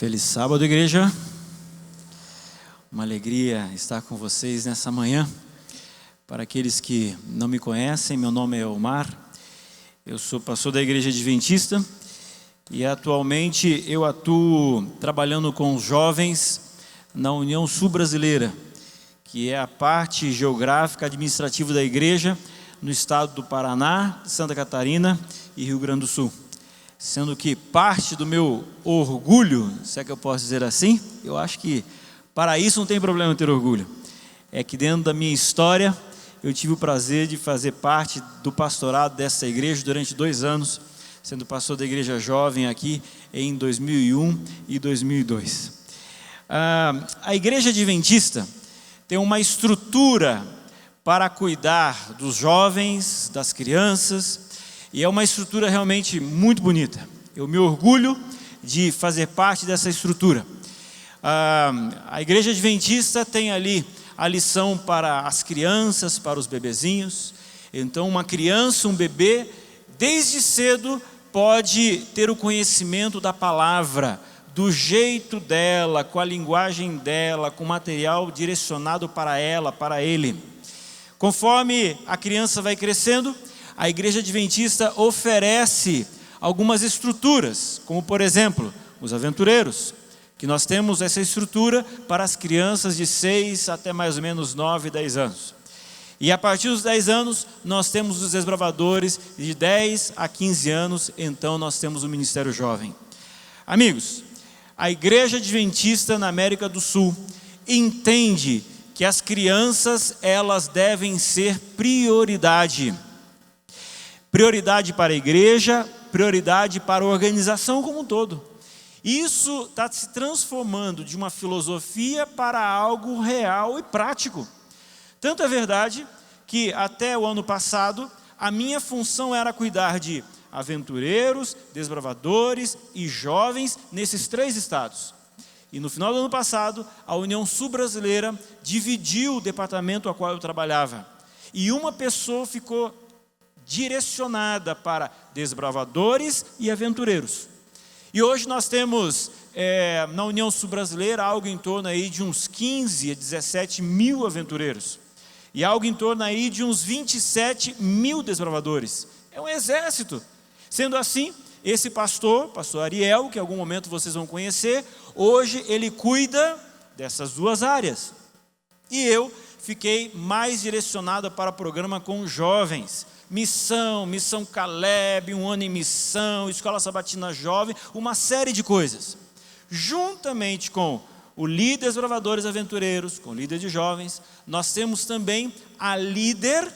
Feliz sábado, igreja. Uma alegria estar com vocês nessa manhã. Para aqueles que não me conhecem, meu nome é Omar. Eu sou pastor da Igreja Adventista e atualmente eu atuo trabalhando com os jovens na União Sul-Brasileira, que é a parte geográfica administrativa da igreja no estado do Paraná, Santa Catarina e Rio Grande do Sul. Sendo que parte do meu orgulho, se é que eu posso dizer assim, eu acho que para isso não tem problema ter orgulho, é que dentro da minha história eu tive o prazer de fazer parte do pastorado dessa igreja durante 2 anos, sendo pastor da igreja jovem aqui em 2001 e 2002. A igreja adventista tem uma estrutura para cuidar dos jovens, das crianças, e é uma estrutura realmente muito bonita. Eu me orgulho de fazer parte dessa estrutura. A igreja adventista tem ali a lição para as crianças, para os bebezinhos. Então uma criança, um bebê, desde cedo pode ter o conhecimento da palavra, do jeito dela, com a linguagem dela, com o material direcionado para ela, para ele. Conforme a criança vai crescendo, a igreja adventista oferece algumas estruturas, como por exemplo, os aventureiros, que nós temos essa estrutura para as crianças de 6 até mais ou menos 9, 10 anos. E a partir dos 10 anos, nós temos os desbravadores, de 10 a 15 anos, então nós temos o Ministério Jovem. Amigos, a igreja adventista na América do Sul entende que as crianças, elas devem ser prioridade. Prioridade para a igreja, prioridade para a organização como um todo. Isso está se transformando de uma filosofia para algo real e prático. Tanto é verdade que até o ano passado, a minha função era cuidar de aventureiros, desbravadores e jovens nesses 3 estados. E no final do ano passado, a União Sul-Brasileira dividiu o departamento a qual eu trabalhava. E uma pessoa ficou direcionada para desbravadores e aventureiros. E hoje nós temos na União Sul-Brasileira algo em torno aí de uns 15 a 17 mil aventureiros. E algo em torno aí de uns 27 mil desbravadores. É um exército. Sendo assim, esse pastor Ariel, que em algum momento vocês vão conhecer, hoje ele cuida dessas 2 áreas. E eu fiquei mais direcionado para o programa com jovens. Missão Caleb, 1 ano em missão, Escola Sabatina Jovem, uma série de coisas. Juntamente com o líder desbravadores aventureiros, com o líder de jovens, nós temos também a líder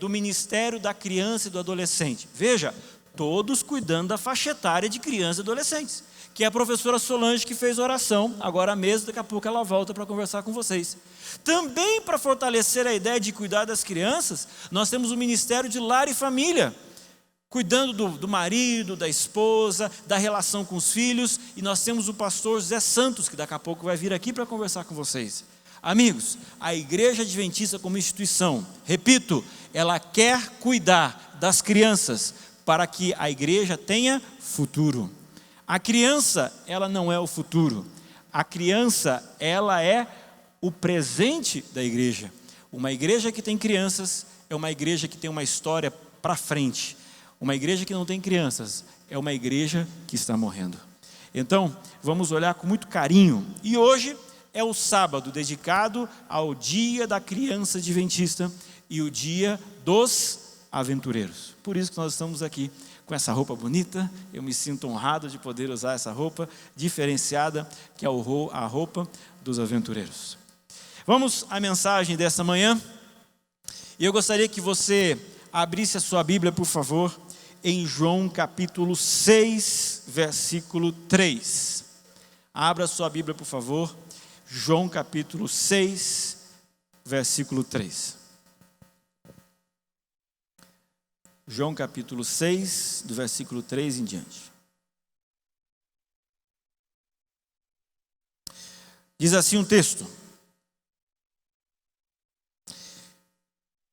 do Ministério da Criança e do Adolescente. Veja, todos cuidando da faixa etária de crianças e adolescentes, que é a professora Solange que fez oração, agora mesmo, daqui a pouco ela volta para conversar com vocês. Também para fortalecer a ideia de cuidar das crianças, nós temos o Ministério de Lar e Família, cuidando do marido, da esposa, da relação com os filhos, e nós temos o pastor José Santos, que daqui a pouco vai vir aqui para conversar com vocês. Amigos, a Igreja Adventista como instituição, repito, ela quer cuidar das crianças para que a igreja tenha futuro. A criança, ela não é o futuro. A criança, ela é o presente da igreja. Uma igreja que tem crianças é uma igreja que tem uma história para frente. Uma igreja que não tem crianças é uma igreja que está morrendo. Então, vamos olhar com muito carinho. E hoje é o sábado dedicado ao Dia da Criança Adventista e o Dia dos Aventureiros. Por isso que nós estamos aqui com essa roupa bonita. Eu me sinto honrado de poder usar essa roupa diferenciada, que é a roupa dos aventureiros. Vamos à mensagem dessa manhã. E eu gostaria que você abrisse a sua Bíblia, por favor, em João capítulo 6, versículo 3. Abra a sua Bíblia, por favor. João capítulo 6, versículo 3. João capítulo 6, do versículo 3 em diante. Diz assim um texto: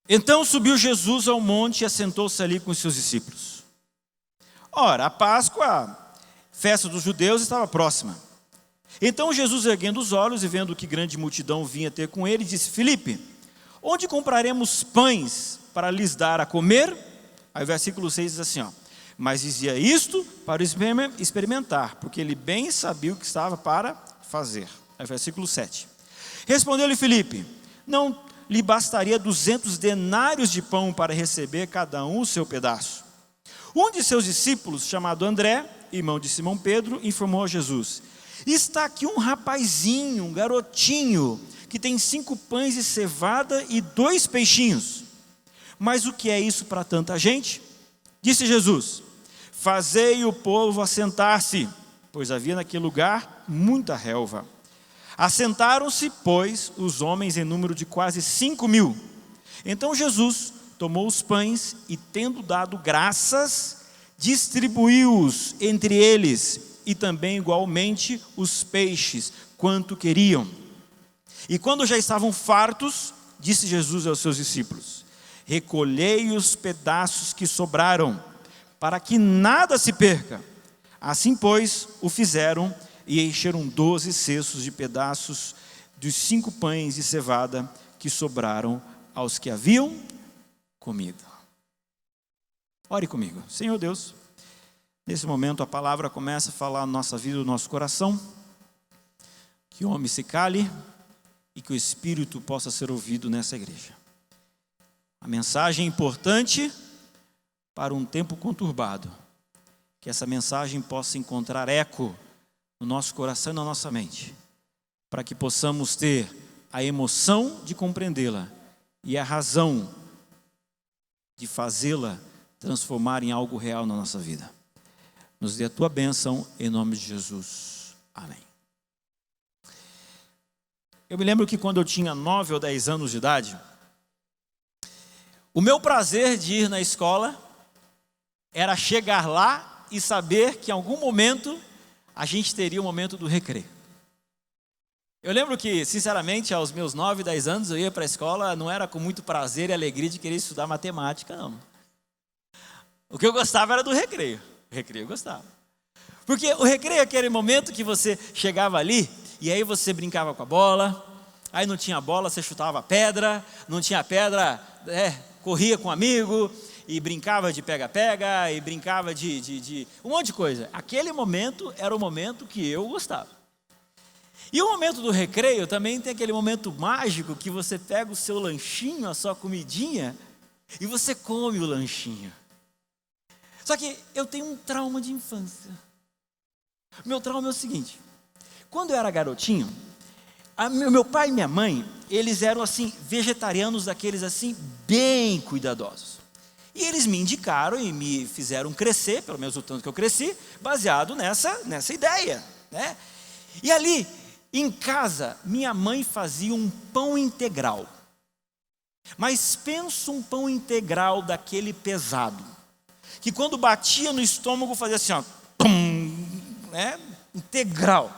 Então subiu Jesus ao monte e assentou-se ali com os seus discípulos. Ora, a Páscoa, festa dos judeus, estava próxima. Então Jesus, erguendo os olhos e vendo que grande multidão vinha ter com ele, disse: Filipe, onde compraremos pães para lhes dar a comer? Aí o versículo 6 diz assim, mas dizia isto para experimentar, porque ele bem sabia o que estava para fazer. Aí o versículo 7. Respondeu-lhe Filipe: não lhe bastaria 200 denários de pão para receber cada um o seu pedaço? Um de seus discípulos, chamado André, irmão de Simão Pedro, informou a Jesus: está aqui um rapazinho, um garotinho, que tem 5 pães de cevada e 2 peixinhos. Mas o que é isso para tanta gente? Disse Jesus: fazei o povo assentar-se, pois havia naquele lugar muita relva. Assentaram-se, pois, os homens em número de quase 5.000. Então Jesus tomou os pães e, tendo dado graças, distribuiu-os entre eles, e também igualmente os peixes, quanto queriam. E quando já estavam fartos, disse Jesus aos seus discípulos: recolhei os pedaços que sobraram, para que nada se perca. Assim, pois, o fizeram, e encheram 12 cestos de pedaços dos 5 pães de cevada que sobraram aos que haviam comido. Ore comigo. Senhor Deus, nesse momento a palavra começa a falar na nossa vida, no nosso coração. Que o homem se cale e que o Espírito possa ser ouvido nessa igreja. A mensagem é importante para um tempo conturbado. Que essa mensagem possa encontrar eco no nosso coração e na nossa mente, para que possamos ter a emoção de compreendê-la e a razão de fazê-la transformar em algo real na nossa vida. Nos dê a tua bênção em nome de Jesus. Amém. Eu me lembro que quando eu tinha 9 ou 10 anos de idade, o meu prazer de ir na escola era chegar lá e saber que em algum momento a gente teria o momento do recreio. Eu lembro que, sinceramente, aos meus 9, 10 anos, eu ia para a escola, não era com muito prazer e alegria de querer estudar matemática, não. O que eu gostava era do recreio. O recreio eu gostava. Porque o recreio é aquele momento que você chegava ali, e aí você brincava com a bola, aí não tinha bola, você chutava pedra, não tinha pedra, corria com um amigo, e brincava de pega-pega, e brincava de um monte de coisa. Aquele momento era o momento que eu gostava. E o momento do recreio também tem aquele momento mágico que você pega o seu lanchinho, a sua comidinha, e você come o lanchinho. Só que eu tenho um trauma de infância. Meu trauma é o seguinte: quando eu era garotinho, meu pai e minha mãe, eles eram assim, vegetarianos daqueles assim, bem cuidadosos. E eles me indicaram e me fizeram crescer, pelo menos o tanto que eu cresci, baseado nessa ideia, né? E ali, em casa, minha mãe fazia um pão integral. Mas pensa um pão integral daquele pesado, que quando batia no estômago fazia assim, pum, né? Integral.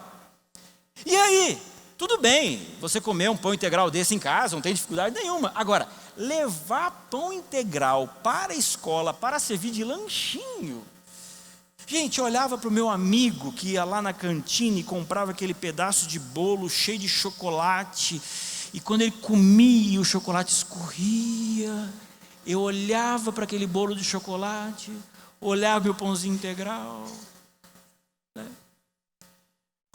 E aí, tudo bem, você comer um pão integral desse em casa, não tem dificuldade nenhuma. Agora, levar pão integral para a escola, para servir de lanchinho. Gente, eu olhava para o meu amigo que ia lá na cantina e comprava aquele pedaço de bolo cheio de chocolate, e quando ele comia, o chocolate escorria. Eu olhava para aquele bolo de chocolate, olhava meu pãozinho integral, né?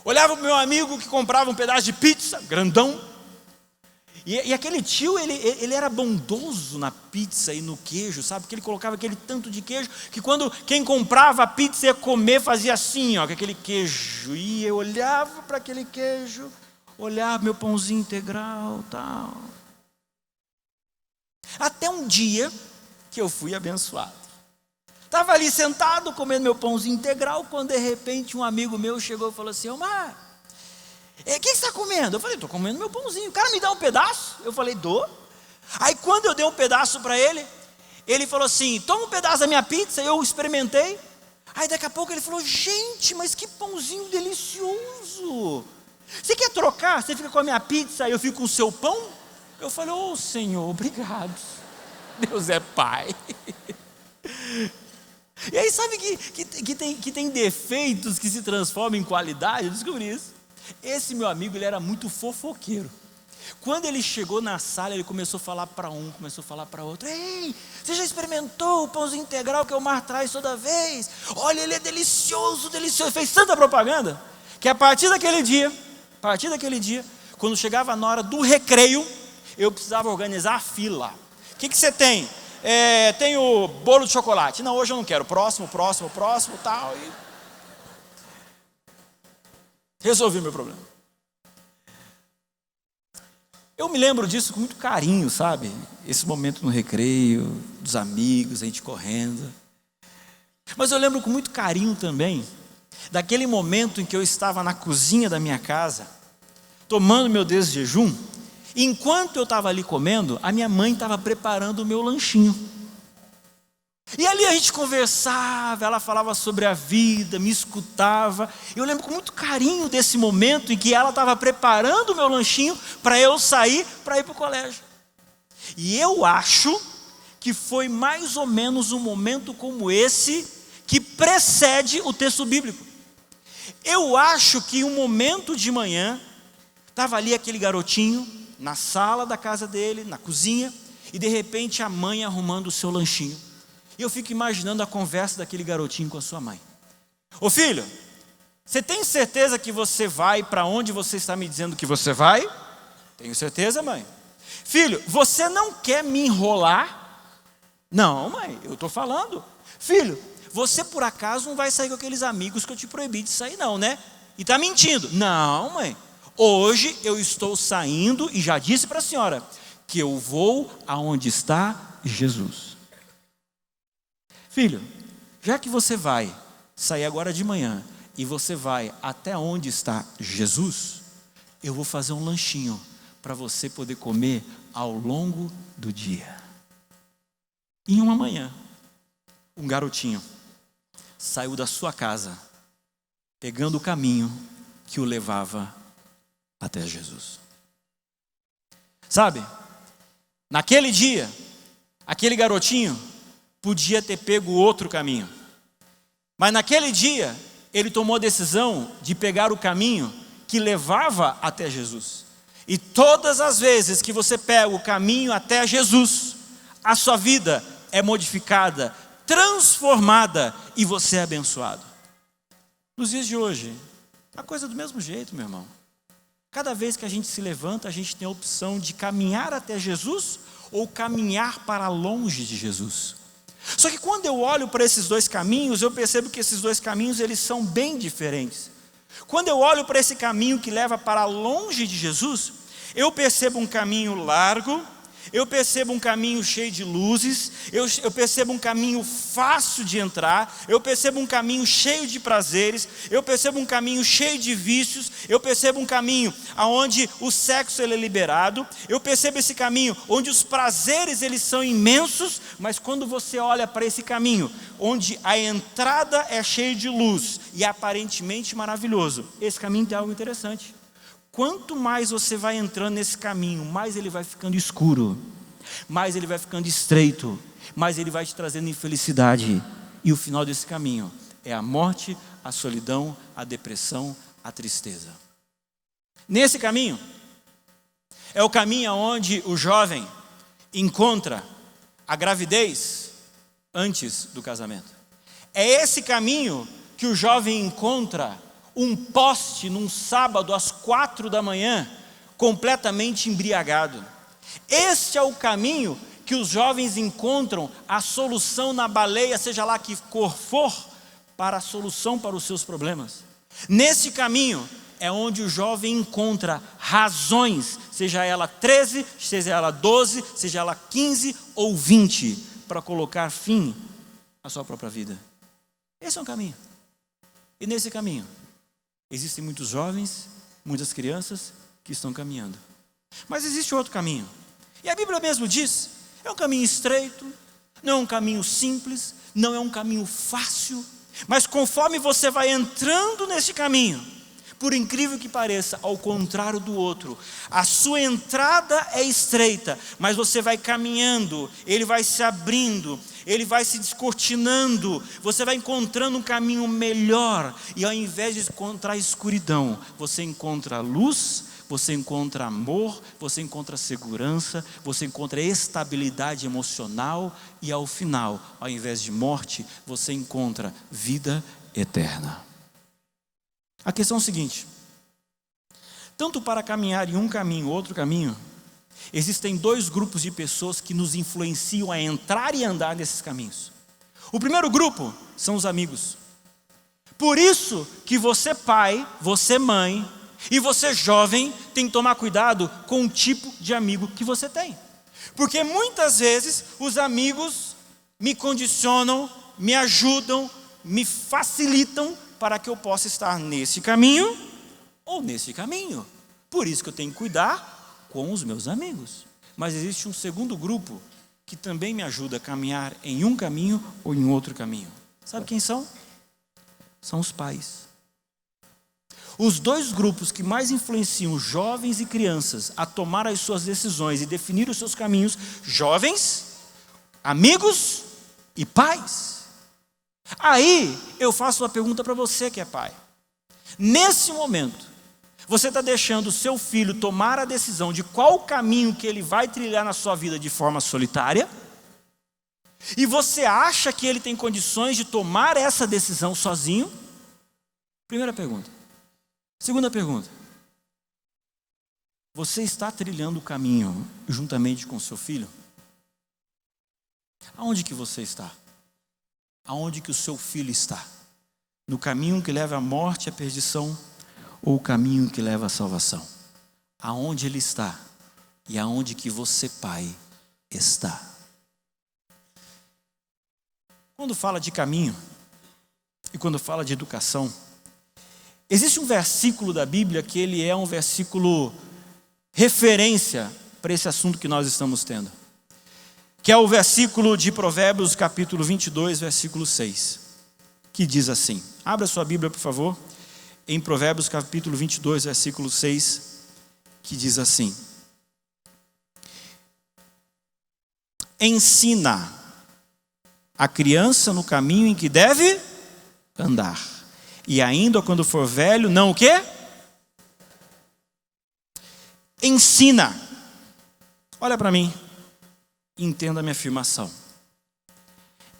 Olhava para o meu amigo que comprava um pedaço de pizza, grandão. E aquele tio, ele era bondoso na pizza e no queijo, sabe? Porque ele colocava aquele tanto de queijo, que quando quem comprava a pizza ia comer, fazia assim, com aquele queijo. E eu olhava para aquele queijo, olhava meu pãozinho integral, tal. Até um dia que eu fui abençoado. Estava ali sentado, comendo meu pãozinho integral, quando de repente um amigo meu chegou e falou assim: Omar, o que você está comendo? Eu falei: estou comendo meu pãozinho. O cara me dá um pedaço? Eu falei: dou. Aí quando eu dei um pedaço para ele, ele falou assim: toma um pedaço da minha pizza. Eu experimentei. Aí daqui a pouco ele falou: gente, mas que pãozinho delicioso. Você quer trocar? Você fica com a minha pizza e eu fico com o seu pão? Eu falei: ô Senhor, obrigado. Deus é Pai. E aí sabe que tem defeitos que se transformam em qualidade? Eu descobri isso. Esse meu amigo, ele era muito fofoqueiro. Quando ele chegou na sala, ele começou a falar para um, começou a falar para outro: ei, você já experimentou o pãozinho integral que o Mar traz toda vez? Olha, ele é delicioso, delicioso. Fez tanta propaganda, que a partir daquele dia, quando chegava na hora do recreio, eu precisava organizar a fila. O que você tem? Tem o bolo de chocolate. Não, hoje eu não quero. Próximo, tal. E resolvi o meu problema. Eu me lembro disso com muito carinho, sabe? Esse momento no recreio, dos amigos, a gente correndo. Mas eu lembro com muito carinho também daquele momento em que eu estava na cozinha da minha casa, tomando meu desjejum. Enquanto eu estava ali comendo, a minha mãe estava preparando o meu lanchinho. E ali a gente conversava, ela falava sobre a vida, me escutava. Eu lembro com muito carinho desse momento em que ela estava preparando o meu lanchinho para eu sair para ir para o colégio. E eu acho que foi mais ou menos um momento como esse que precede o texto bíblico. Eu acho que um momento de manhã, estava ali aquele garotinho, na sala da casa dele, na cozinha, e de repente a mãe arrumando o seu lanchinho. E eu fico imaginando a conversa daquele garotinho com a sua mãe. Ô filho, você tem certeza que você vai para onde você está me dizendo que você vai? Tenho certeza, mãe. Filho, você não quer me enrolar? Não, mãe, eu estou falando. Filho, você por acaso não vai sair com aqueles amigos que eu te proibi de sair não, né? E está mentindo? Não, mãe. Hoje eu estou saindo e já disse para a senhora que eu vou aonde está Jesus. Filho, já que você vai sair agora de manhã e você vai até onde está Jesus, eu vou fazer um lanchinho para você poder comer ao longo do dia. Em uma manhã, um garotinho saiu da sua casa, pegando o caminho que o levava até Jesus. Sabe, naquele dia, aquele garotinho podia ter pego outro caminho. Mas naquele dia, ele tomou a decisão de pegar o caminho que levava até Jesus. E todas as vezes que você pega o caminho até Jesus, a sua vida é modificada, transformada e você é abençoado. Nos dias de hoje, a coisa é do mesmo jeito, meu irmão. Cada vez que a gente se levanta, a gente tem a opção de caminhar até Jesus ou caminhar para longe de Jesus. Só que quando eu olho para esses dois caminhos, eu percebo que esses dois caminhos eles são bem diferentes. Quando eu olho para esse caminho que leva para longe de Jesus, eu percebo um caminho largo, eu percebo um caminho cheio de luzes, eu percebo um caminho fácil de entrar, eu percebo um caminho cheio de prazeres, eu percebo um caminho cheio de vícios, eu percebo um caminho onde o sexo ele é liberado, eu percebo esse caminho onde os prazeres eles são imensos, mas quando você olha para esse caminho, onde a entrada é cheia de luz e aparentemente maravilhoso, esse caminho tem algo interessante. Quanto mais você vai entrando nesse caminho, mais ele vai ficando escuro, mais ele vai ficando estreito, mais ele vai te trazendo infelicidade. E o final desse caminho é a morte, a solidão, a depressão, a tristeza. Nesse caminho, é o caminho onde o jovem encontra a gravidez antes do casamento. É esse caminho que o jovem encontra um poste num sábado às 4 da manhã, completamente embriagado. Este é o caminho que os jovens encontram a solução na baleia, seja lá que cor for, para a solução para os seus problemas. Nesse caminho é onde o jovem encontra razões, seja ela 13, seja ela 12, seja ela 15 ou 20, para colocar fim à sua própria vida. Esse é um caminho. E nesse caminho existem muitos jovens, muitas crianças que estão caminhando. Mas existe outro caminho. E a Bíblia mesmo diz, é um caminho estreito, não é um caminho simples, não é um caminho fácil, mas conforme você vai entrando nesse caminho, por incrível que pareça, ao contrário do outro, a sua entrada é estreita, mas você vai caminhando, ele vai se abrindo, ele vai se descortinando, você vai encontrando um caminho melhor, e ao invés de encontrar escuridão, você encontra luz, você encontra amor, você encontra segurança, você encontra estabilidade emocional, e ao final, ao invés de morte, você encontra vida eterna. A questão é a seguinte: tanto para caminhar em um caminho ou outro caminho, existem dois grupos de pessoas que nos influenciam a entrar e andar nesses caminhos. O primeiro grupo são os amigos. Por isso que você pai, você mãe e você jovem tem que tomar cuidado com o tipo de amigo que você tem. Porque muitas vezes os amigos me condicionam, me ajudam, me facilitam para que eu possa estar nesse caminho ou nesse caminho. Por isso que eu tenho que cuidar com os meus amigos. Mas existe um segundo grupo que também me ajuda a caminhar em um caminho ou em outro caminho. Sabe quem são? São os pais. Os dois grupos que mais influenciam jovens e crianças a tomar as suas decisões e definir os seus caminhos: jovens, amigos e pais. Aí eu faço uma pergunta para você que é pai. Nesse momento, você está deixando o seu filho tomar a decisão de qual caminho que ele vai trilhar na sua vida de forma solitária? E você acha que ele tem condições de tomar essa decisão sozinho? Primeira pergunta. Segunda pergunta: você está trilhando o caminho juntamente com seu filho? Aonde que você está? Aonde que o seu filho está? No caminho que leva à morte e à perdição, ou o caminho que leva à salvação? Aonde ele está e aonde que você, pai, está? Quando fala de caminho e quando fala de educação, existe um versículo da Bíblia que ele é um versículo referência para esse assunto que nós estamos tendo, que é o versículo de Provérbios capítulo 22, versículo 6, que diz assim. Abra sua Bíblia, por favor, em Provérbios capítulo 22, versículo 6, que diz assim: ensina a criança no caminho em que deve andar, e ainda quando for velho, não o quê? Ensina. Olha para mim, entenda a minha afirmação.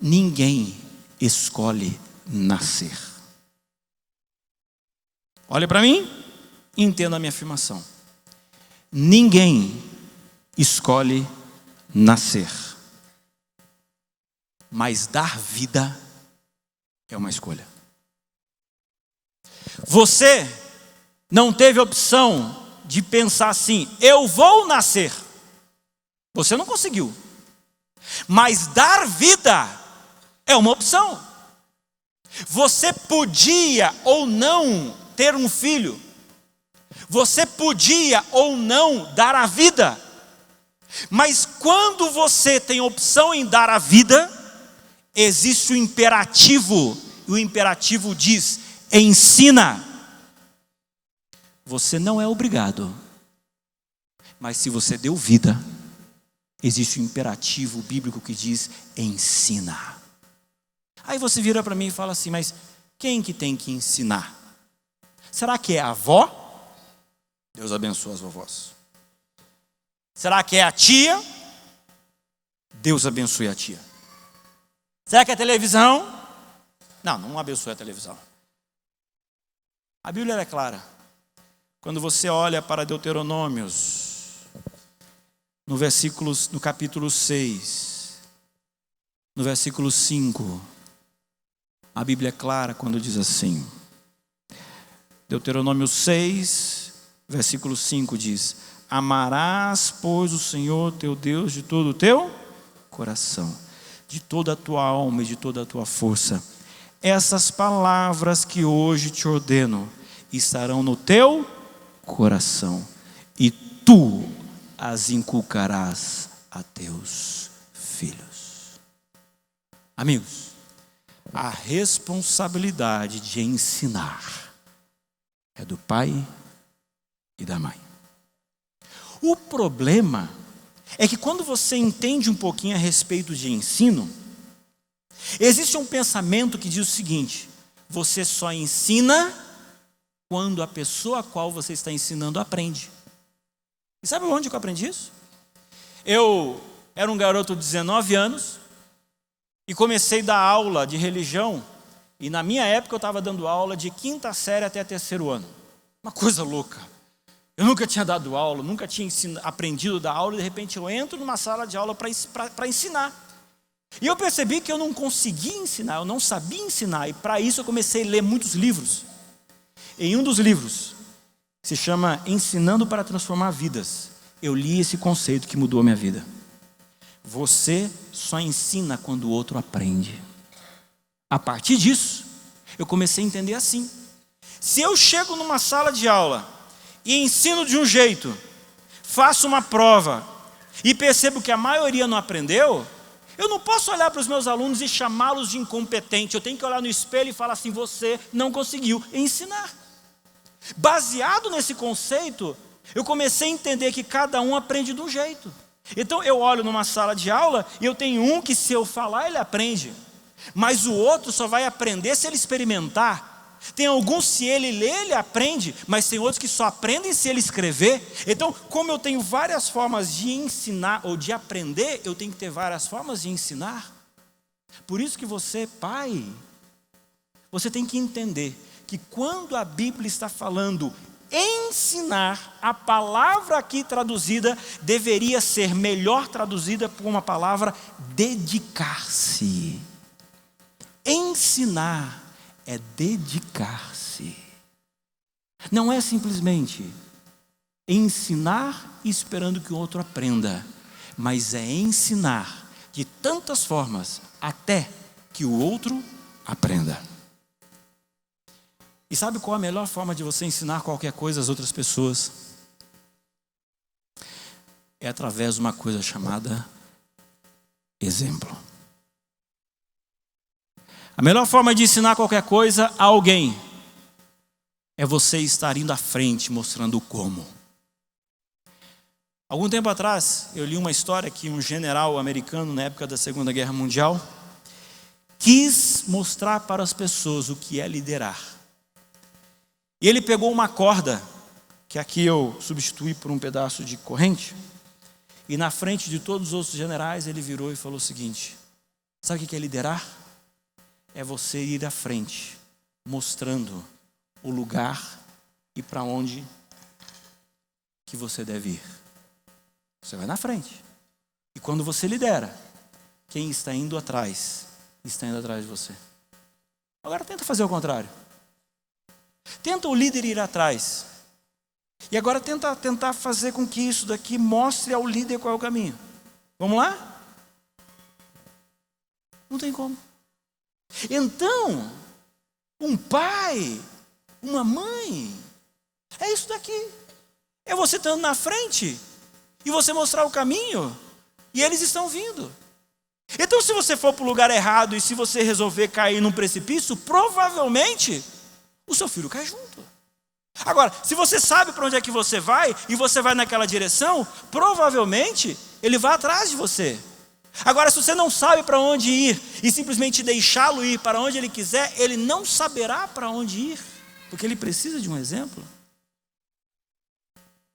Ninguém escolhe nascer. Olha para mim, entenda a minha afirmação. Ninguém escolhe nascer. Mas dar vida é uma escolha. Você não teve opção de pensar assim: eu vou nascer. Você não conseguiu. Mas dar vida é uma opção. Você podia ou não ter um filho. Você podia ou não dar a vida. Mas quando você tem opção em dar a vida, existe o imperativo. E o imperativo diz: ensina. Você não é obrigado. Mas se você deu vida, existe o imperativo bíblico que diz: ensina. Aí você vira para mim e fala assim: mas quem que tem que ensinar? Será que é a avó? Deus abençoe as vovós. Será que é a tia? Deus abençoe a tia. Será que é a televisão? Não, não abençoe a televisão. A Bíblia é clara. Quando você olha para Deuteronômios, no capítulo 6, no versículo 5, a Bíblia é clara quando diz assim. Deuteronômio 6, versículo 5 diz: amarás, pois, o Senhor teu Deus de todo o teu coração, de toda a tua alma e de toda a tua força. Essas palavras que hoje te ordeno estarão no teu coração, e tu as inculcarás a teus filhos. Amigos, a responsabilidade de ensinar é do pai e da mãe. O problema é que quando você entende um pouquinho a respeito de ensino, Existe um pensamento que diz o seguinte: você só ensina quando a pessoa a qual você está ensinando aprende. E sabe onde que eu aprendi isso? Eu era um garoto de 19 anos e comecei a dar aula de religião. E na minha época eu estava dando aula de 5ª série até 3º ano. Uma coisa louca. Eu nunca tinha dado aula, nunca tinha aprendido a dar aula, e de repente eu entro numa sala de aula para ensinar. E eu percebi que eu não conseguia ensinar, eu não sabia ensinar, e para isso eu comecei a ler muitos livros. Em um dos livros, que se chama Ensinando para Transformar Vidas, eu li esse conceito que mudou a minha vida. Você só ensina quando o outro aprende. A partir disso, eu comecei a entender assim: se eu chego numa sala de aula e ensino de um jeito, faço uma prova e percebo que a maioria não aprendeu, eu não posso olhar para os meus alunos e chamá-los de incompetente. Eu tenho que olhar no espelho e falar assim: você não conseguiu ensinar. Baseado nesse conceito, eu comecei a entender que cada um aprende de um jeito. Então eu olho numa sala de aula e eu tenho um que, se eu falar, ele aprende, mas o outro só vai aprender se ele experimentar. Tem alguns, se ele ler, ele aprende, mas tem outros que só aprendem se ele escrever. Então, como eu tenho várias formas de ensinar ou de aprender, eu tenho que ter várias formas de ensinar. Por isso que você, pai, você tem que entender que quando a Bíblia está falando ensinar, a palavra aqui traduzida deveria ser melhor traduzida por uma palavra dedicar-se. Ensinar é dedicar-se. Não é simplesmente ensinar esperando que o outro aprenda, mas é ensinar de tantas formas até que o outro aprenda. E sabe qual a melhor forma de você ensinar qualquer coisa às outras pessoas? É através de uma coisa chamada exemplo. A melhor forma de ensinar qualquer coisa a alguém é você estar indo à frente, mostrando o como. Algum tempo atrás, eu li uma história que um general americano, na época da Segunda Guerra Mundial, quis mostrar para as pessoas o que é liderar. E ele pegou uma corda, que aqui eu substituí por um pedaço de corrente, e na frente de todos os outros generais ele virou e falou o seguinte: sabe o que é liderar? É você ir à frente, mostrando o lugar e para onde que você deve ir. Você vai na frente. E quando você lidera, quem está indo atrás, está indo atrás de você. Agora tenta fazer o contrário. Tenta o líder ir atrás. E agora tentar fazer com que isso daqui mostre ao líder qual é o caminho. Vamos lá? Não tem como. Então, um pai, uma mãe, é isso daqui. É você estando na frente e você mostrar o caminho e eles estão vindo. Então, se você for para o lugar errado e se você resolver cair num precipício, provavelmente o seu filho cai junto. Agora, se você sabe para onde é que você vai e você vai naquela direção, provavelmente ele vai atrás de você. Agora, se você não sabe para onde ir e simplesmente deixá-lo ir para onde ele quiser, ele não saberá para onde ir, porque ele precisa de um exemplo.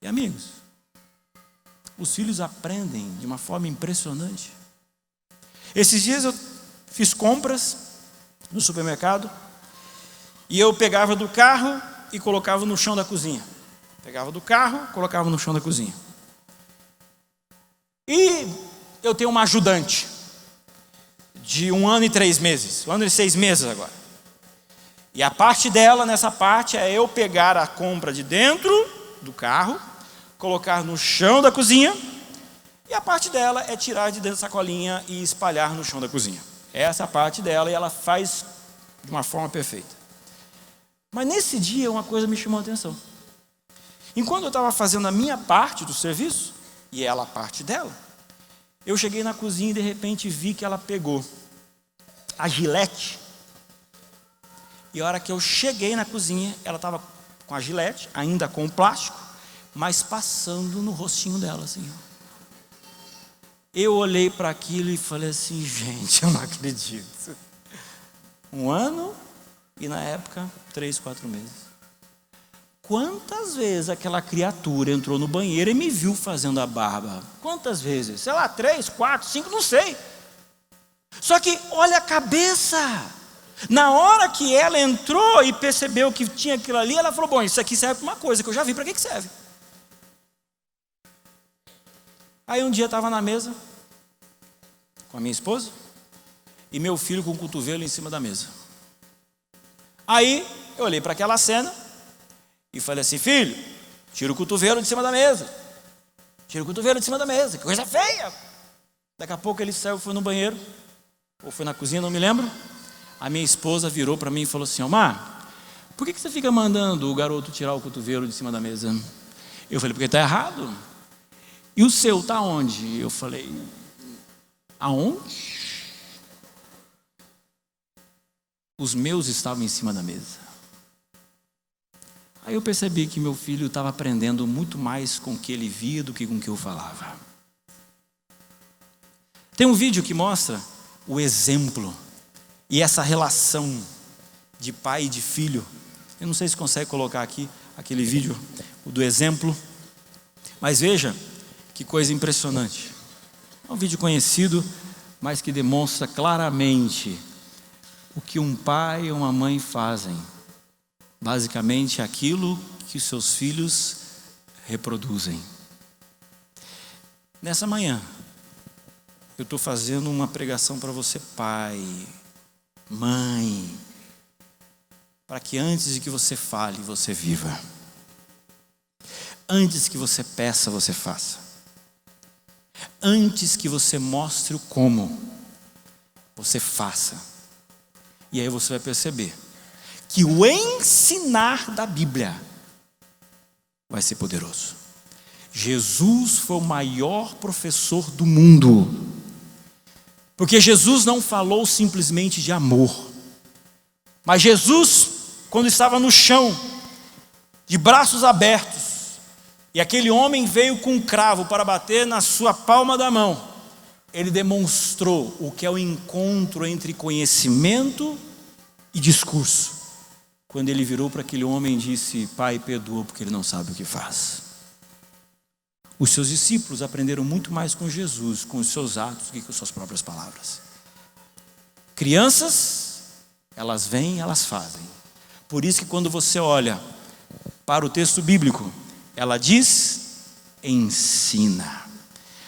E amigos, os filhos aprendem de uma forma impressionante. Esses dias eu fiz compras no supermercado e eu pegava do carro e colocava no chão da cozinha. Pegava do carro, colocava no chão da cozinha. E eu tenho uma ajudante de 1 ano e 3 meses, 1 ano e 6 meses agora. E a parte dela, nessa parte, é eu pegar a compra de dentro do carro, colocar no chão da cozinha, e a parte dela é tirar de dentro da sacolinha e espalhar no chão da cozinha. Essa é a parte dela e ela faz de uma forma perfeita. Mas nesse dia uma coisa me chamou a atenção. Enquanto eu estava fazendo a minha parte do serviço, e ela a parte dela, eu cheguei na cozinha e de repente vi que ela pegou a gilete. E a hora que eu cheguei na cozinha, ela estava com a gilete, ainda com o plástico, mas passando no rostinho dela assim. Eu olhei para aquilo e falei assim: gente, eu não acredito. 1 ano e na época 3, 4 meses. Quantas vezes aquela criatura entrou no banheiro e me viu fazendo a barba? Quantas vezes? Sei lá, 3, 4, 5, não sei. Só que olha a cabeça. Na hora que ela entrou e percebeu que tinha aquilo ali, ela falou, bom, isso aqui serve para uma coisa que eu já vi, para que serve? Aí um dia eu estava na mesa com a minha esposa e meu filho com o cotovelo em cima da mesa. Aí eu olhei para aquela cena e falei assim, filho, tira o cotovelo de cima da mesa. Tira o cotovelo de cima da mesa, que coisa feia. Daqui a pouco ele saiu, foi no banheiro, ou foi na cozinha, não me lembro. A minha esposa virou para mim e falou assim, Omar, por que você fica mandando o garoto tirar o cotovelo de cima da mesa? Eu falei, porque está errado. E o seu está onde? Eu falei, aonde? Os meus estavam em cima da mesa. Aí eu percebi que meu filho estava aprendendo muito mais com o que ele via do que com o que eu falava. Tem um vídeo que mostra o exemplo e essa relação de pai e de filho. Eu não sei se consegue colocar aqui aquele vídeo do exemplo, mas veja que coisa impressionante. É um vídeo conhecido, mas que demonstra claramente o que um pai e uma mãe fazem. Basicamente aquilo que seus filhos reproduzem. Nessa manhã, eu estou fazendo uma pregação para você, pai, mãe, para que antes de que você fale, você viva. Antes que você peça, você faça. Antes que você mostre o como, você faça. E aí você vai perceber que o ensinar da Bíblia vai ser poderoso. Jesus foi o maior professor do mundo, porque Jesus não falou simplesmente de amor, mas Jesus, quando estava no chão, de braços abertos, e aquele homem veio com um cravo para bater na sua palma da mão, ele demonstrou o que é o encontro entre conhecimento e discurso. Quando ele virou para aquele homem e disse, pai, perdoa porque ele não sabe o que faz. Os seus discípulos aprenderam muito mais com Jesus, com os seus atos, do que com suas próprias palavras. Crianças, elas vêm, elas fazem. Por isso que quando você olha para o texto bíblico, ela diz, ensina.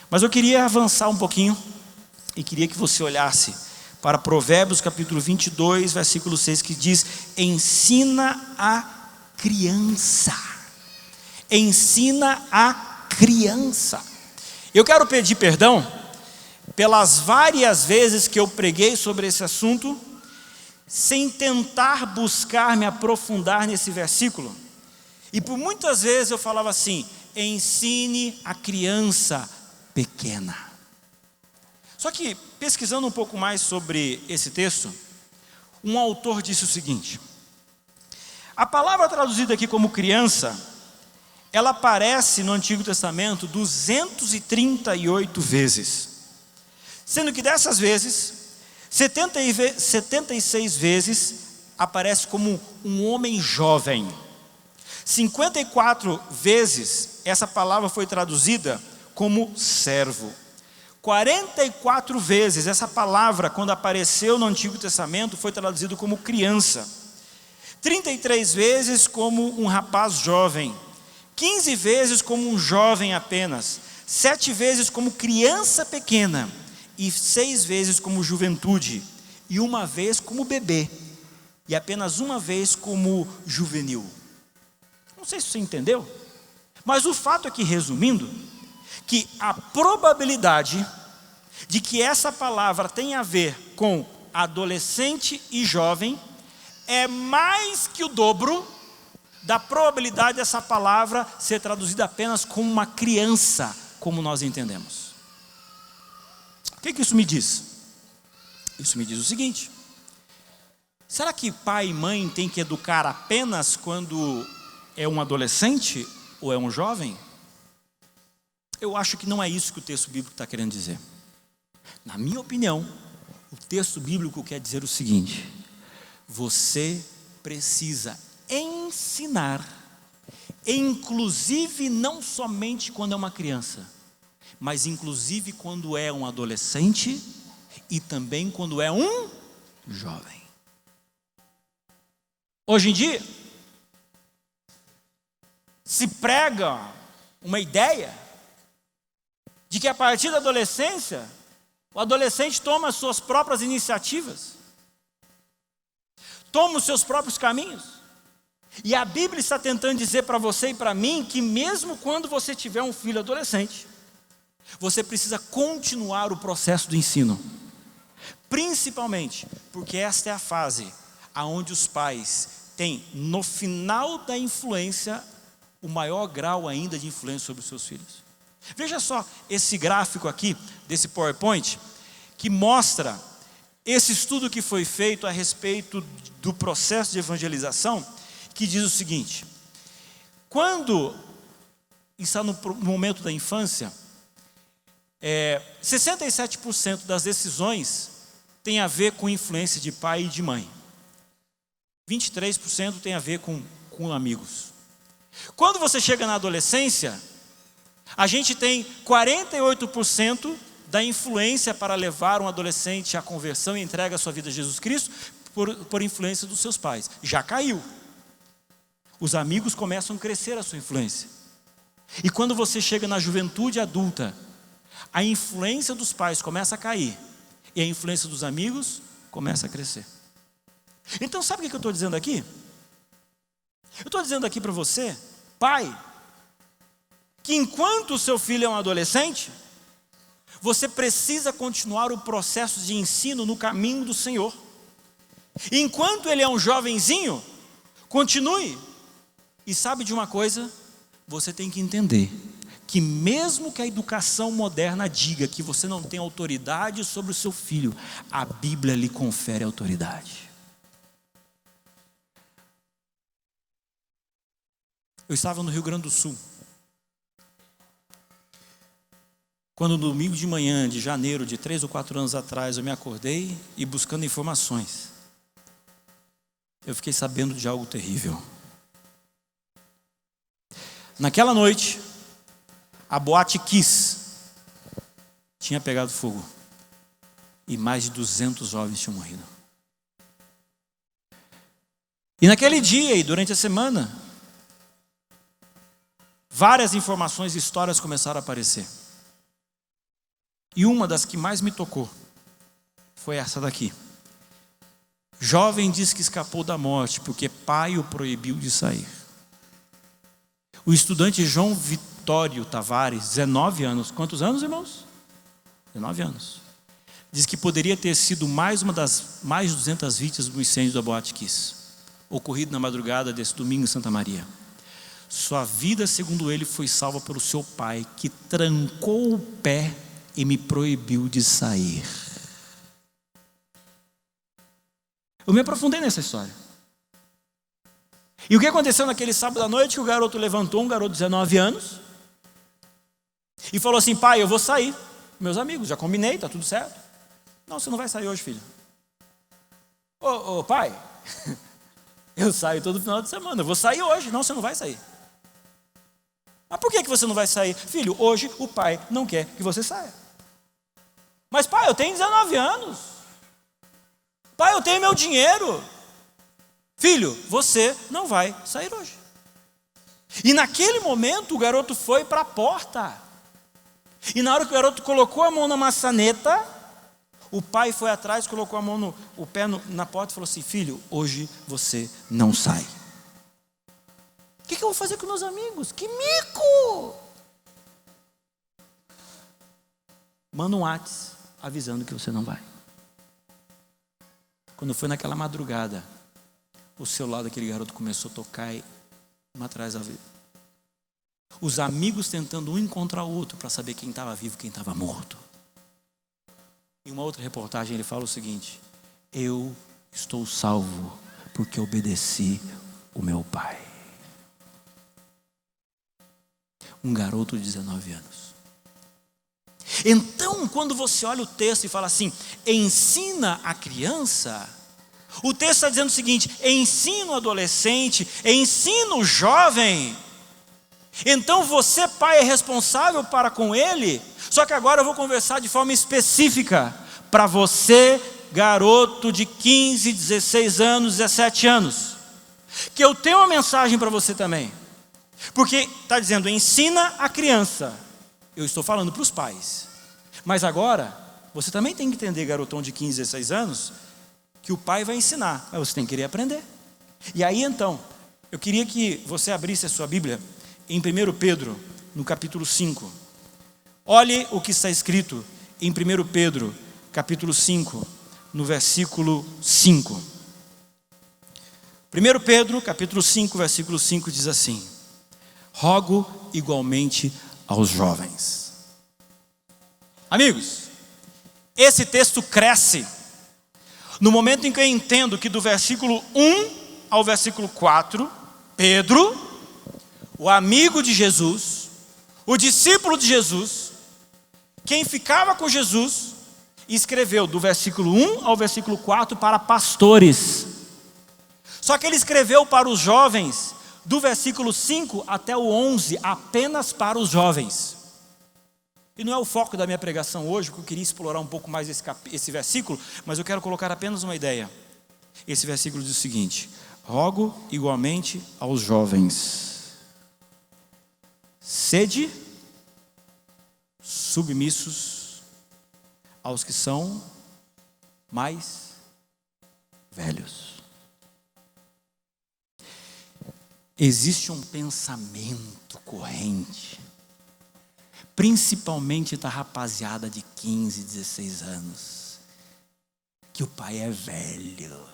Mas eu queria avançar um pouquinho e queria que você olhasse para Provérbios capítulo 22, versículo 6, que diz, ensina a criança. Ensina a criança. Eu quero pedir perdão pelas várias vezes que eu preguei sobre esse assunto, sem tentar buscar me aprofundar nesse versículo. E por muitas vezes eu falava assim, ensine a criança pequena. Só que, pesquisando um pouco mais sobre esse texto, um autor disse o seguinte, a palavra traduzida aqui como criança, ela aparece no Antigo Testamento 238 vezes, sendo que dessas vezes, 76 vezes aparece como um homem jovem. 54 vezes essa palavra foi traduzida como servo. 44 vezes essa palavra, quando apareceu no Antigo Testamento, foi traduzida como criança. 33 vezes como um rapaz jovem. 15 vezes como um jovem apenas. 7 vezes como criança pequena. E 6 vezes como juventude. E 1 vez como bebê. E apenas 1 vez como juvenil. Não sei se você entendeu. Mas o fato é que, resumindo, que a probabilidade de que essa palavra tenha a ver com adolescente e jovem é mais que o dobro da probabilidade dessa palavra ser traduzida apenas como uma criança, como nós entendemos. O que isso me diz? Isso me diz o seguinte, será que pai e mãe têm que educar apenas quando é um adolescente ou é um jovem? Eu acho que não é isso que o texto bíblico está querendo dizer. Na minha opinião, o texto bíblico quer dizer o seguinte, Você precisa ensinar, inclusive não somente quando é uma criança, mas inclusive quando é um adolescente e também quando é um jovem. Hoje em dia, se prega uma ideia de que a partir da adolescência, o adolescente toma as suas próprias iniciativas, toma os seus próprios caminhos. E a Bíblia está tentando dizer para você e para mim que mesmo quando você tiver um filho adolescente, você precisa continuar o processo do ensino. Principalmente porque esta é a fase onde os pais têm, no final da influência, o maior grau ainda de influência sobre os seus filhos. Veja só esse gráfico aqui, desse PowerPoint, que mostra esse estudo que foi feito a respeito do processo de evangelização, que diz o seguinte: quando está no momento da infância, 67% das decisões tem a ver com influência de pai e de mãe. 23% tem a ver com amigos. Quando você chega na adolescência, a gente tem 48% da influência para levar um adolescente à conversão e entrega a sua vida a Jesus Cristo por influência dos seus pais. Já caiu. Os amigos começam a crescer a sua influência. E quando você chega na juventude adulta, a influência dos pais começa a cair e a influência dos amigos começa a crescer. Então sabe o que eu estou dizendo aqui? Eu estou dizendo aqui para você, pai, que enquanto o seu filho é um adolescente, você precisa continuar o processo de ensino no caminho do Senhor. E enquanto ele é um jovenzinho, continue. E sabe de uma coisa? Você tem que entender que mesmo que a educação moderna diga que você não tem autoridade sobre o seu filho, a Bíblia lhe confere autoridade. Eu estava no Rio Grande do Sul, quando no domingo de manhã de janeiro de 3 ou 4 anos atrás eu me acordei e buscando informações, eu fiquei sabendo de algo terrível. Naquela noite, a Boate Kiss tinha pegado fogo e mais de 200 jovens tinham morrido. E naquele dia e durante a semana, várias informações e histórias começaram a aparecer. E uma das que mais me tocou foi essa daqui. Jovem diz que escapou da morte porque pai o proibiu de sair. O estudante João Vitório Tavares, 19 anos. Quantos anos, irmãos? 19 anos. Diz que poderia ter sido mais uma das mais de 200 vítimas do incêndio da Boate Kiss, ocorrido na madrugada desse domingo em Santa Maria. Sua vida, segundo ele, foi salva pelo seu pai, que trancou o pé e me proibiu de sair. Eu me aprofundei nessa história. E o que aconteceu naquele sábado à noite? Que o garoto levantou, um garoto de 19 anos, e falou assim: pai, eu vou sair. Meus amigos, já combinei, está tudo certo. Não, você não vai sair hoje, filho. Ô pai, eu saio todo final de semana, eu vou sair hoje. Não, você não vai sair. Mas por que você não vai sair? Filho, hoje o pai não quer que você saia. Mas pai, eu tenho 19 anos. Pai, eu tenho meu dinheiro. Filho, você não vai sair hoje. E naquele momento o garoto foi para a porta. E na hora que o garoto colocou a mão na maçaneta, o pai foi atrás, colocou a mão o pé na porta e falou assim: filho, hoje você não sai. O que eu vou fazer com meus amigos? Que mico! Manda um WhatsApp avisando que você não vai. Quando foi naquela madrugada, o celular daquele garoto começou a tocar uma atrás da vida. Os amigos tentando um encontrar o outro para saber quem estava vivo e quem estava morto. Em uma outra reportagem ele fala o seguinte: eu estou salvo porque obedeci o meu pai. Um garoto de 19 anos. Então, quando você olha o texto e fala assim, ensina a criança, O texto está dizendo o seguinte: ensina o adolescente, ensina o jovem. Então você, pai, é responsável para com ele. Só que agora eu vou conversar de forma específica para você, garoto de 15, 16 anos, 17 anos. Que eu tenho uma mensagem para você também. Porque está dizendo, ensina a criança. Eu estou falando para os pais. Mas agora, você também tem que entender, garotão de 15, 16 anos, que o pai vai ensinar, mas você tem que querer aprender. E aí então, eu queria que você abrisse a sua Bíblia em 1 Pedro, no capítulo 5. Olhe o que está escrito em 1 Pedro, capítulo 5, no versículo 5. 1 Pedro, capítulo 5, versículo 5 diz assim: rogo igualmente aos jovens. Amigos, esse texto cresce no momento em que eu entendo que do versículo 1 ao versículo 4, Pedro, o amigo de Jesus, o discípulo de Jesus, quem ficava com Jesus, escreveu do versículo 1 ao versículo 4 para pastores. Só que ele escreveu para os jovens do versículo 5 até o 11 apenas para os jovens. E não é o foco da minha pregação hoje, porque eu queria explorar um pouco mais esse versículo, mas eu quero colocar apenas uma ideia. Esse versículo diz o seguinte: rogo igualmente aos jovens, sede submissos aos que são mais velhos. Existe um pensamento corrente, principalmente da rapaziada de 15, 16 anos, que o pai é velho.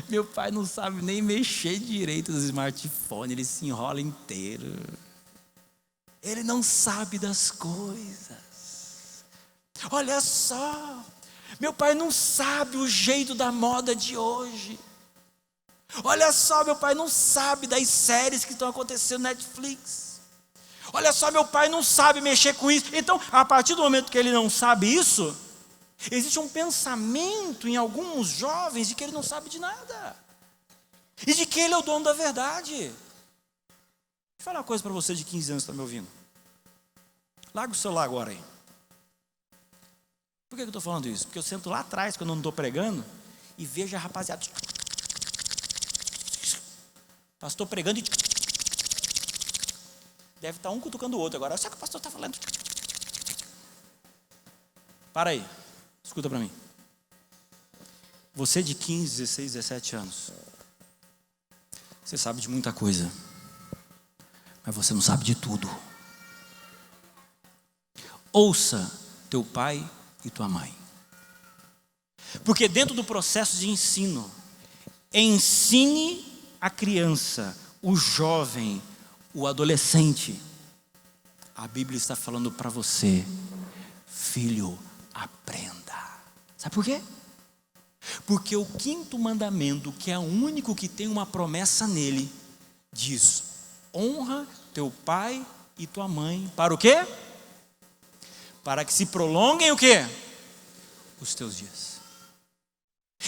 Meu pai não sabe nem mexer direito no smartphone, ele se enrola inteiro. Ele não sabe das coisas. Olha só, meu pai não sabe o jeito da moda de hoje. Olha só, meu pai não sabe das séries que estão acontecendo no Netflix. Olha só, meu pai não sabe mexer com isso. Então, a partir do momento que ele não sabe isso, existe um pensamento em alguns jovens de que ele não sabe de nada. E de que ele é o dono da verdade. Deixa eu falar uma coisa para você de 15 anos que está me ouvindo. Larga o celular agora aí. Por que eu estou falando isso? Porque eu sento lá atrás, quando eu não estou pregando, e vejo a rapaziada. Pastor pregando e... deve estar um cutucando o outro agora. Só que o pastor está falando. Para aí. Escuta para mim. Você de 15, 16, 17 anos. Você sabe de muita coisa. Mas você não sabe de tudo. Ouça teu pai e tua mãe. Porque dentro do processo de ensino, ensine a criança, o jovem, o adolescente. A Bíblia está falando para você: filho, aprenda. Sabe por quê? Porque o 5º mandamento, que é o único que tem uma promessa nele, diz: honra teu pai e tua mãe. Para o quê? Para que se prolonguem o quê? Os teus dias.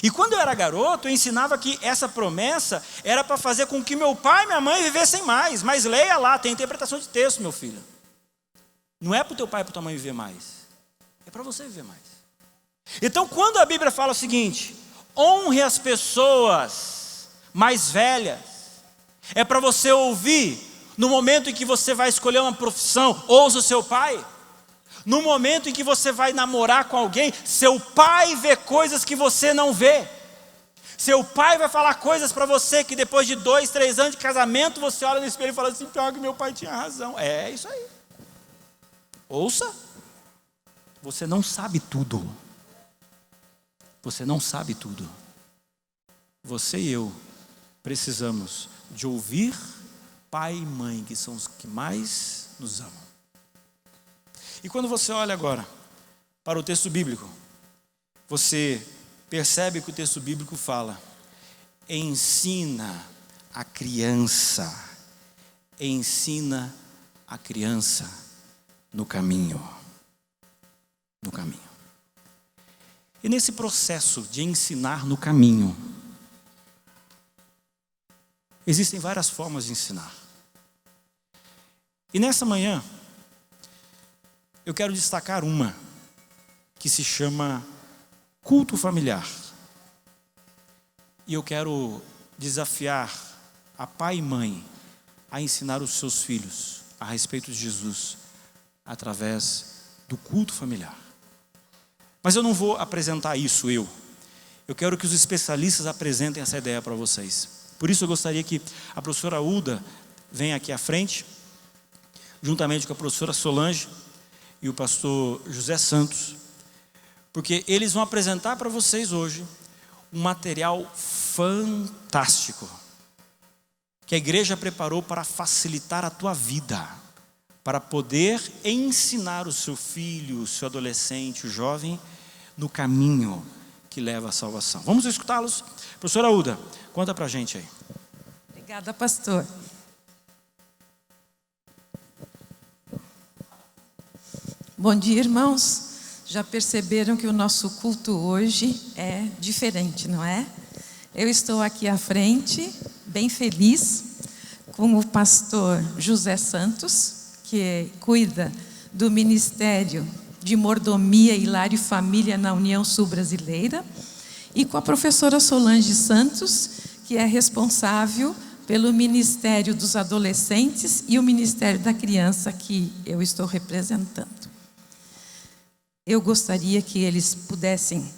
E quando eu era garoto, eu ensinava que essa promessa era para fazer com que meu pai e minha mãe vivessem mais. Mas leia lá, tem interpretação de texto, meu filho. Não é para o teu pai e para tua mãe viver mais. É para você viver mais. Então, quando a Bíblia fala o seguinte: honre as pessoas mais velhas, é para você ouvir no momento em que você vai escolher uma profissão, ouça o seu pai. No momento em que você vai namorar com alguém, seu pai vê coisas que você não vê. Seu pai vai falar coisas para você que depois de 2, 3 anos de casamento, você olha no espelho e fala assim: pior que meu pai tinha razão. É isso aí. Ouça. Você não sabe tudo. Você não sabe tudo. Você e eu precisamos de ouvir pai e mãe, que são os que mais nos amam. E quando você olha agora para o texto bíblico, você percebe que o texto bíblico fala: ensina a criança no caminho. No caminho. E nesse processo de ensinar no caminho, existem várias formas de ensinar. E nessa manhã, eu quero destacar uma que se chama culto familiar. E eu quero desafiar a pai e mãe a ensinar os seus filhos a respeito de Jesus através do culto familiar. Mas eu não vou apresentar isso eu. Eu quero que os especialistas apresentem essa ideia para vocês. Por isso eu gostaria que a professora Uda venha aqui à frente, juntamente com a professora Solange e o pastor José Santos, porque eles vão apresentar para vocês hoje um material fantástico que a igreja preparou para facilitar a tua vida, para poder ensinar o seu filho, o seu adolescente, o jovem, no caminho que leva à salvação. Vamos escutá-los? Professora Uda, conta para a gente aí. Obrigada, pastor. Bom dia, irmãos. Já perceberam que o nosso culto hoje é diferente, não é? Eu estou aqui à frente, bem feliz, com o pastor José Santos, que cuida do Ministério de Mordomia e Lar e Família na União Sul-Brasileira, e com a professora Solange Santos, que é responsável pelo Ministério dos Adolescentes e o Ministério da Criança, que eu estou representando. Eu gostaria que eles pudessem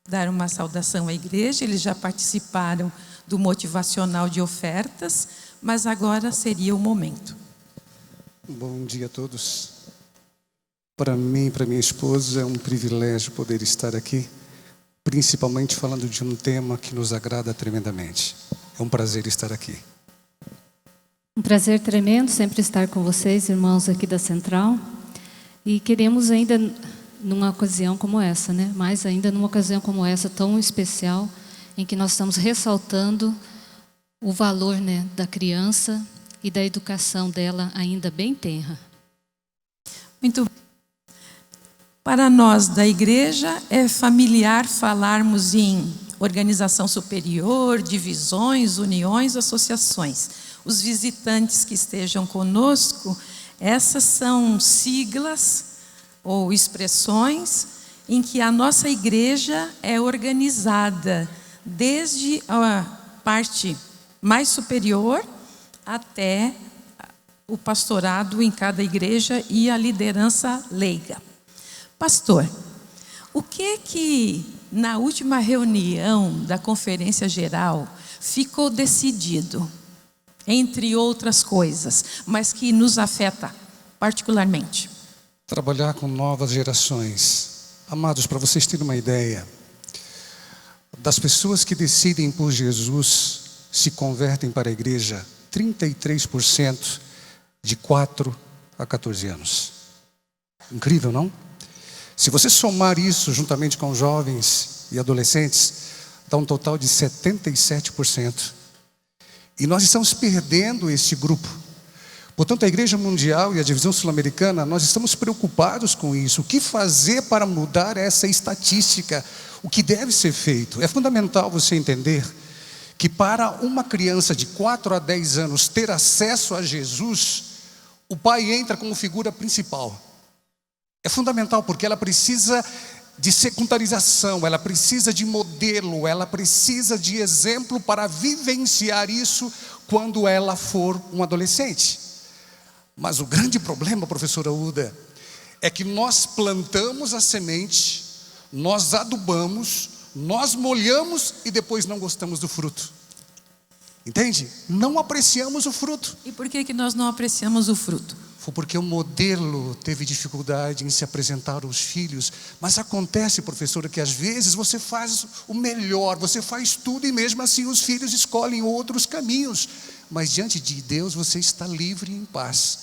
dar uma saudação à igreja. Eles já participaram do motivacional de ofertas, mas agora seria o momento. Bom dia a todos. Para mim e para minha esposa é um privilégio poder estar aqui, principalmente falando de um tema que nos agrada tremendamente. É um prazer estar aqui. Um prazer tremendo sempre estar com vocês, irmãos aqui da Central. E queremos ainda, numa ocasião como essa, né? Mais ainda numa ocasião como essa, tão especial, em que nós estamos ressaltando o valor, né, da criança e da educação dela ainda bem tenra. Muito bem. Para nós da igreja é familiar falarmos em organização superior, divisões, uniões, associações. Os visitantes que estejam conosco, essas são siglas ou expressões em que a nossa igreja é organizada, desde a parte mais superior até o pastorado em cada igreja e a liderança leiga. Pastor, o que na última reunião da Conferência Geral ficou decidido, entre outras coisas, mas que nos afeta particularmente? Trabalhar com novas gerações. Amados, para vocês terem uma ideia, das pessoas que decidem por Jesus se convertem para a igreja, 33% de 4 a 14 anos. Incrível, não? Se você somar isso juntamente com jovens e adolescentes, dá um total de 77%. E nós estamos perdendo esse grupo. Portanto, a Igreja Mundial e a Divisão Sul-Americana, nós estamos preocupados com isso. O que fazer para mudar essa estatística? O que deve ser feito? É fundamental você entender que para uma criança de 4 a 10 anos ter acesso a Jesus, o pai entra como figura principal. É fundamental porque ela precisa de secundarização, ela precisa de modelo, ela precisa de exemplo para vivenciar isso quando ela for um adolescente. Mas o grande problema, professora Uda, é que nós plantamos a semente, nós adubamos, nós molhamos e depois não gostamos do fruto. Entende? Não apreciamos o fruto. E por que nós não apreciamos o fruto? Foi porque o modelo teve dificuldade em se apresentar aos filhos. Mas acontece, professora, que às vezes você faz o melhor, você faz tudo e mesmo assim os filhos escolhem outros caminhos. Mas diante de Deus você está livre e em paz.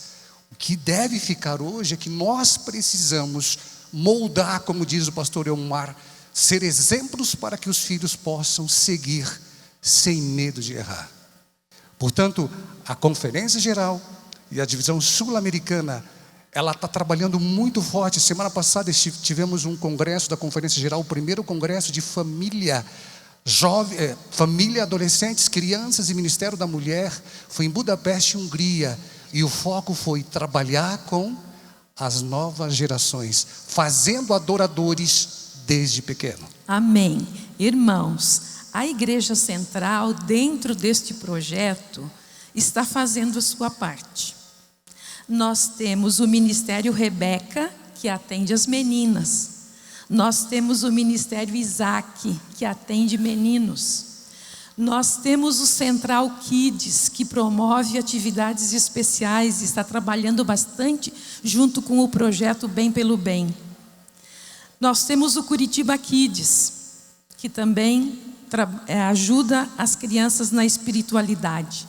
O que deve ficar hoje é que nós precisamos moldar, como diz o pastor Elmar, ser exemplos para que os filhos possam seguir sem medo de errar. Portanto, a Conferência Geral e a Divisão Sul-Americana, ela está trabalhando muito forte. Semana passada tivemos um congresso da Conferência Geral, o primeiro congresso de família, família, adolescentes, crianças e Ministério da Mulher. Foi em Budapeste, Hungria. E o foco foi trabalhar com as novas gerações, fazendo adoradores desde pequeno. Amém. Irmãos, a Igreja Central, dentro deste projeto, está fazendo a sua parte. Nós temos o Ministério Rebeca, que atende as meninas. Nós temos o Ministério Isaac, que atende meninos. Nós temos o Central Kids, que promove atividades especiais e está trabalhando bastante junto com o projeto Bem pelo Bem. Nós temos o Curitiba Kids, que também ajuda as crianças na espiritualidade.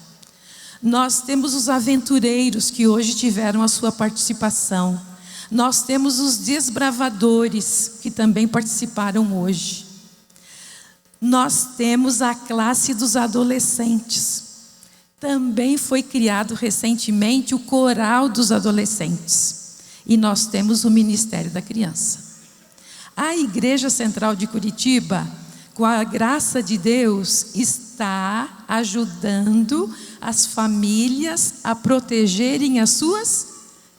Nós temos os aventureiros, que hoje tiveram a sua participação. Nós temos os desbravadores, que também participaram hoje. Nós temos a classe dos adolescentes. Também foi criado recentemente o coral dos adolescentes. E nós temos o Ministério da Criança. A Igreja Central de Curitiba, com a graça de Deus, está ajudando as famílias a protegerem as suas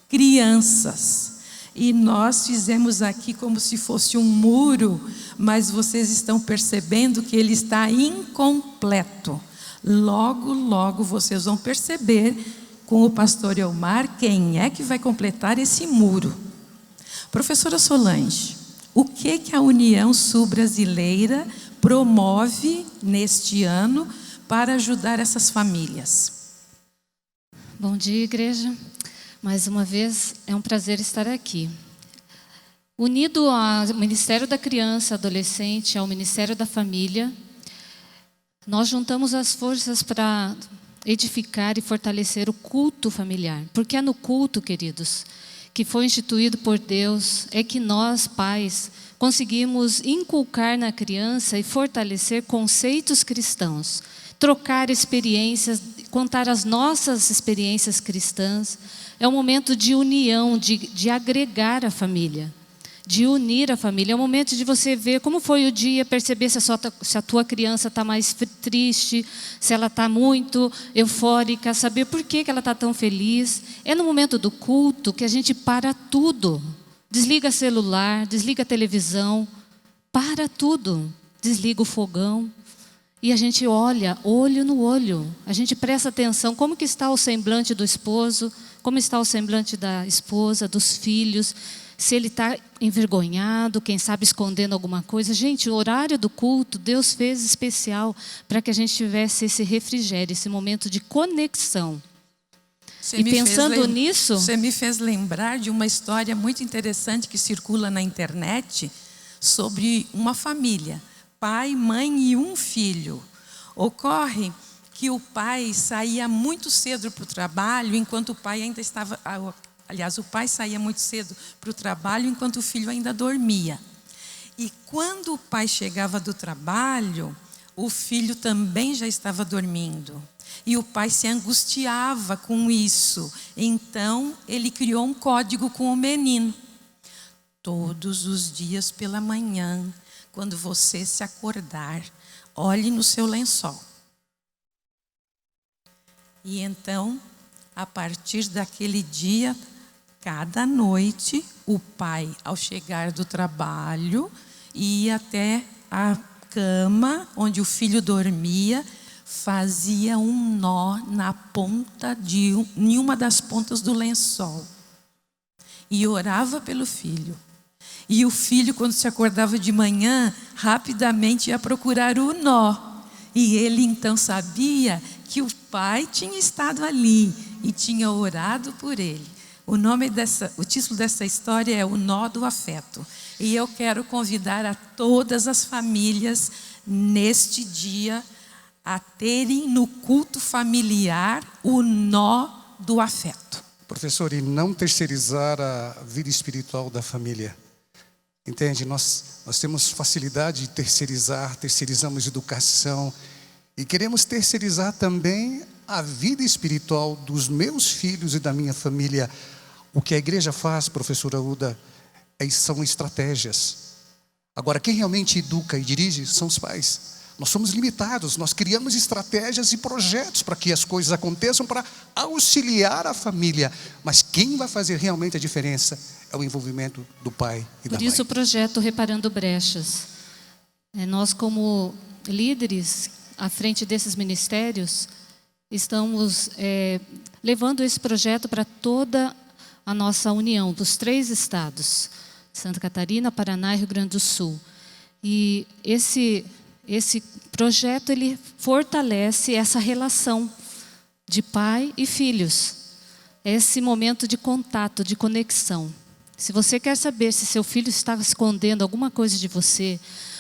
crianças. E nós fizemos aqui como se fosse um muro, mas vocês estão percebendo que ele está incompleto. Logo, logo vocês vão perceber com o pastor Elmar quem é que vai completar esse muro. Professora Solange, o que a União Sul-Brasileira promove neste ano para ajudar essas famílias? Bom dia, igreja. Mais uma vez, é um prazer estar aqui. Unido ao Ministério da Criança e Adolescente, ao Ministério da Família, nós juntamos as forças para edificar e fortalecer o culto familiar. Porque é no culto, queridos, que foi instituído por Deus, é que nós, pais, conseguimos inculcar na criança e fortalecer conceitos cristãos, trocar experiências, contar as nossas experiências cristãs. É um momento de união, de agregar a família, de unir a família. É um momento de você ver como foi o dia, perceber se a tua criança está mais triste, se ela está muito eufórica, saber por que ela está tão feliz. É no momento do culto que a gente para tudo. Desliga celular, desliga a televisão, para tudo. Desliga o fogão. E a gente olha, olho no olho. A gente presta atenção como que está o semblante do esposo, como está o semblante da esposa, dos filhos, se ele está envergonhado, quem sabe escondendo alguma coisa. Gente, o horário do culto, Deus fez especial para que a gente tivesse esse refrigério, esse momento de conexão. E pensando nisso... Você me fez lembrar de uma história muito interessante que circula na internet sobre uma família. Pai, mãe e um filho. Ocorre que o pai saía muito cedo para o trabalho, enquanto o pai ainda estava... Aliás, o pai saía muito cedo para o trabalho, enquanto o filho ainda dormia. E quando o pai chegava do trabalho, o filho também já estava dormindo. E o pai se angustiava com isso. Então, ele criou um código com o menino. Todos os dias pela manhã, quando você se acordar, olhe no seu lençol. E então, a partir daquele dia, cada noite, o pai, ao chegar do trabalho, ia até a cama onde o filho dormia, fazia um nó na ponta em uma das pontas do lençol. E orava pelo filho. E o filho, quando se acordava de manhã, rapidamente ia procurar o nó. E ele então sabia que o pai tinha estado ali e tinha orado por ele. O título dessa história é O Nó do Afeto. E eu quero convidar a todas as famílias neste dia a terem no culto familiar o nó do afeto. Professor, e não terceirizar a vida espiritual da família. Entende? Nós temos facilidade de terceirizamos educação e queremos terceirizar também a vida espiritual dos meus filhos e da minha família. O que a igreja faz, professora Uda, são estratégias. Agora, quem realmente educa e dirige são os pais. Nós somos limitados, nós criamos estratégias e projetos para que as coisas aconteçam, para auxiliar a família. Mas quem vai fazer realmente a diferença é o envolvimento do pai e da mãe. Por isso o projeto Reparando Brechas. Nós, como líderes à frente desses ministérios, estamos levando esse projeto para toda a nossa união, dos 3 estados, Santa Catarina, Paraná e Rio Grande do Sul. E esse projeto, ele fortalece essa relação de pai e filhos. Esse momento de contato, de conexão. Se você quer saber se seu filho está escondendo alguma coisa de você,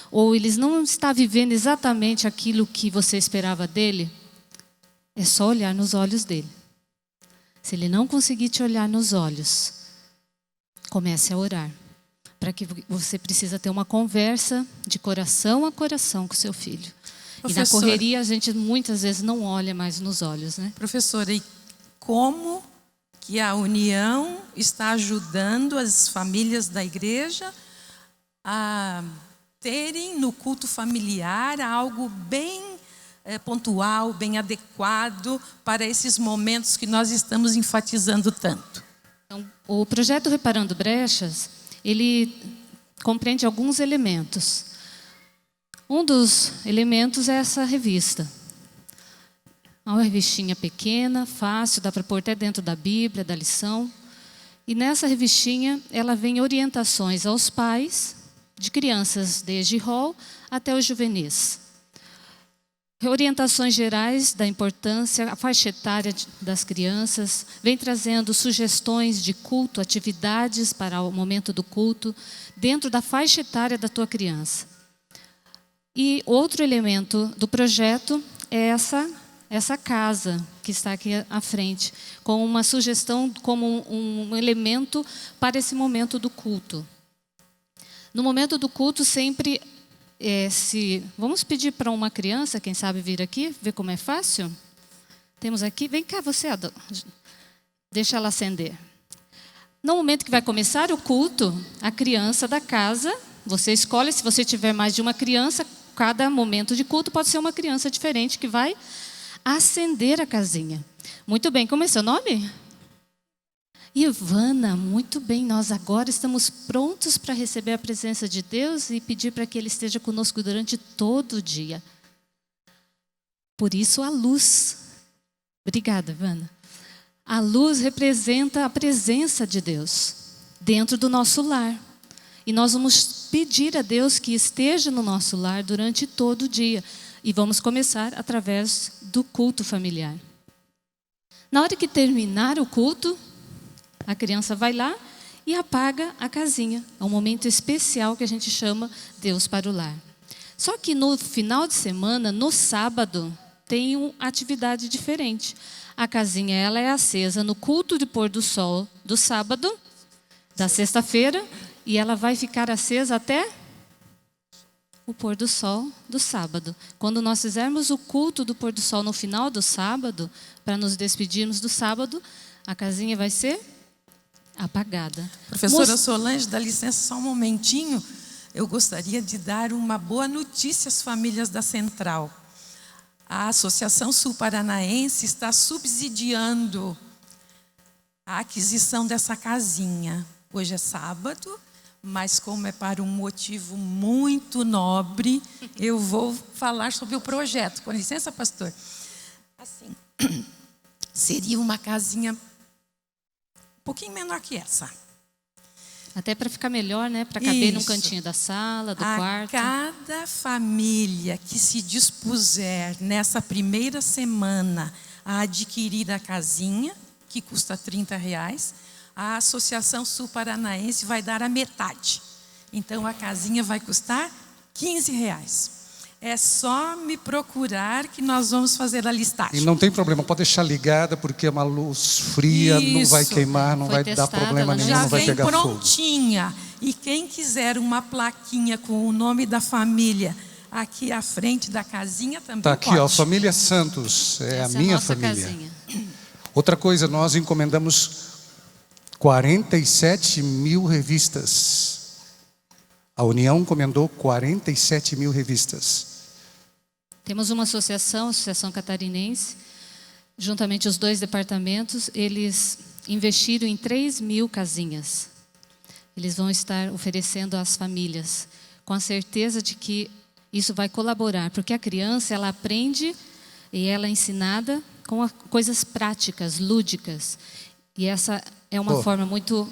ou ele não está vivendo exatamente aquilo que você esperava dele, é só olhar nos olhos dele. Se ele não conseguir te olhar nos olhos, comece a orar. Para que você precisa ter uma conversa de coração a coração com seu filho. E na correria a gente muitas vezes não olha mais nos olhos, né? Professora, e como que a união está ajudando as famílias da igreja a terem no culto familiar algo bem pontual, bem adequado para esses momentos que nós estamos enfatizando tanto? Então, o projeto Reparando Brechas, ele compreende alguns elementos. Um dos elementos é essa revista. É uma revistinha pequena, fácil, dá para pôr até dentro da Bíblia, da lição. E nessa revistinha, ela vem orientações aos pais, de crianças desde rol até os juvenis. Orientações gerais da importância, a faixa etária das crianças, vem trazendo sugestões de culto, atividades para o momento do culto, dentro da faixa etária da tua criança. E outro elemento do projeto é essa casa que está aqui à frente, com uma sugestão como um elemento para esse momento do culto. No momento do culto, sempre... vamos pedir para uma criança, quem sabe vir aqui, ver como é fácil? Temos aqui, vem cá você, deixa ela acender. No momento que vai começar o culto, a criança da casa, você escolhe, se você tiver mais de uma criança, cada momento de culto pode ser uma criança diferente que vai acender a casinha. Muito bem, como é seu nome? Ivana, muito bem, nós agora estamos prontos para receber a presença de Deus e pedir para que Ele esteja conosco durante todo o dia. Por isso a luz. Obrigada, Ivana. A luz representa a presença de Deus dentro do nosso lar. E nós vamos pedir a Deus que esteja no nosso lar durante todo o dia. E vamos começar através do culto familiar. Na hora que terminar o culto, a criança vai lá e apaga a casinha. É um momento especial que a gente chama Deus para o lar. Só que no final de semana, no sábado, tem uma atividade diferente. A casinha ela é acesa no culto de pôr do sol do sábado, da sexta-feira, e ela vai ficar acesa até o pôr do sol do sábado. Quando nós fizermos o culto do pôr do sol no final do sábado, para nos despedirmos do sábado, a casinha vai ser apagada. Professora Solange, dá licença só um momentinho. Eu gostaria de dar uma boa notícia às famílias da Central. A Associação Sul Paranaense está subsidiando a aquisição dessa casinha. Hoje é sábado, mas como é para um motivo muito nobre, eu vou falar sobre o projeto. Com licença, pastor. Assim, seria uma casinha um pouquinho menor que essa. Até para ficar melhor, né? Para caber num cantinho da sala, do quarto. Cada família que se dispuser nessa primeira semana a adquirir a casinha, que custa R$30, a Associação Sul Paranaense vai dar a metade. Então a casinha vai custar R$15. É só me procurar que nós vamos fazer a listagem. E não tem problema, pode deixar ligada, porque é uma luz fria, não vai queimar, não vai dar problema nenhum, não vai pegar fogo. Já vem prontinha. E quem quiser uma plaquinha com o nome da família aqui à frente da casinha também pode. Está aqui, ó, Família Santos, é a minha família. Casinha. Outra coisa, nós encomendamos 47 mil revistas. A União encomendou 47 mil revistas. Temos uma associação, a Associação Catarinense, juntamente os 2 departamentos, eles investiram em 3.000 casinhas. Eles vão estar oferecendo às famílias, com a certeza de que isso vai colaborar, porque a criança, ela aprende e ela é ensinada com coisas práticas, lúdicas. E essa é uma forma muito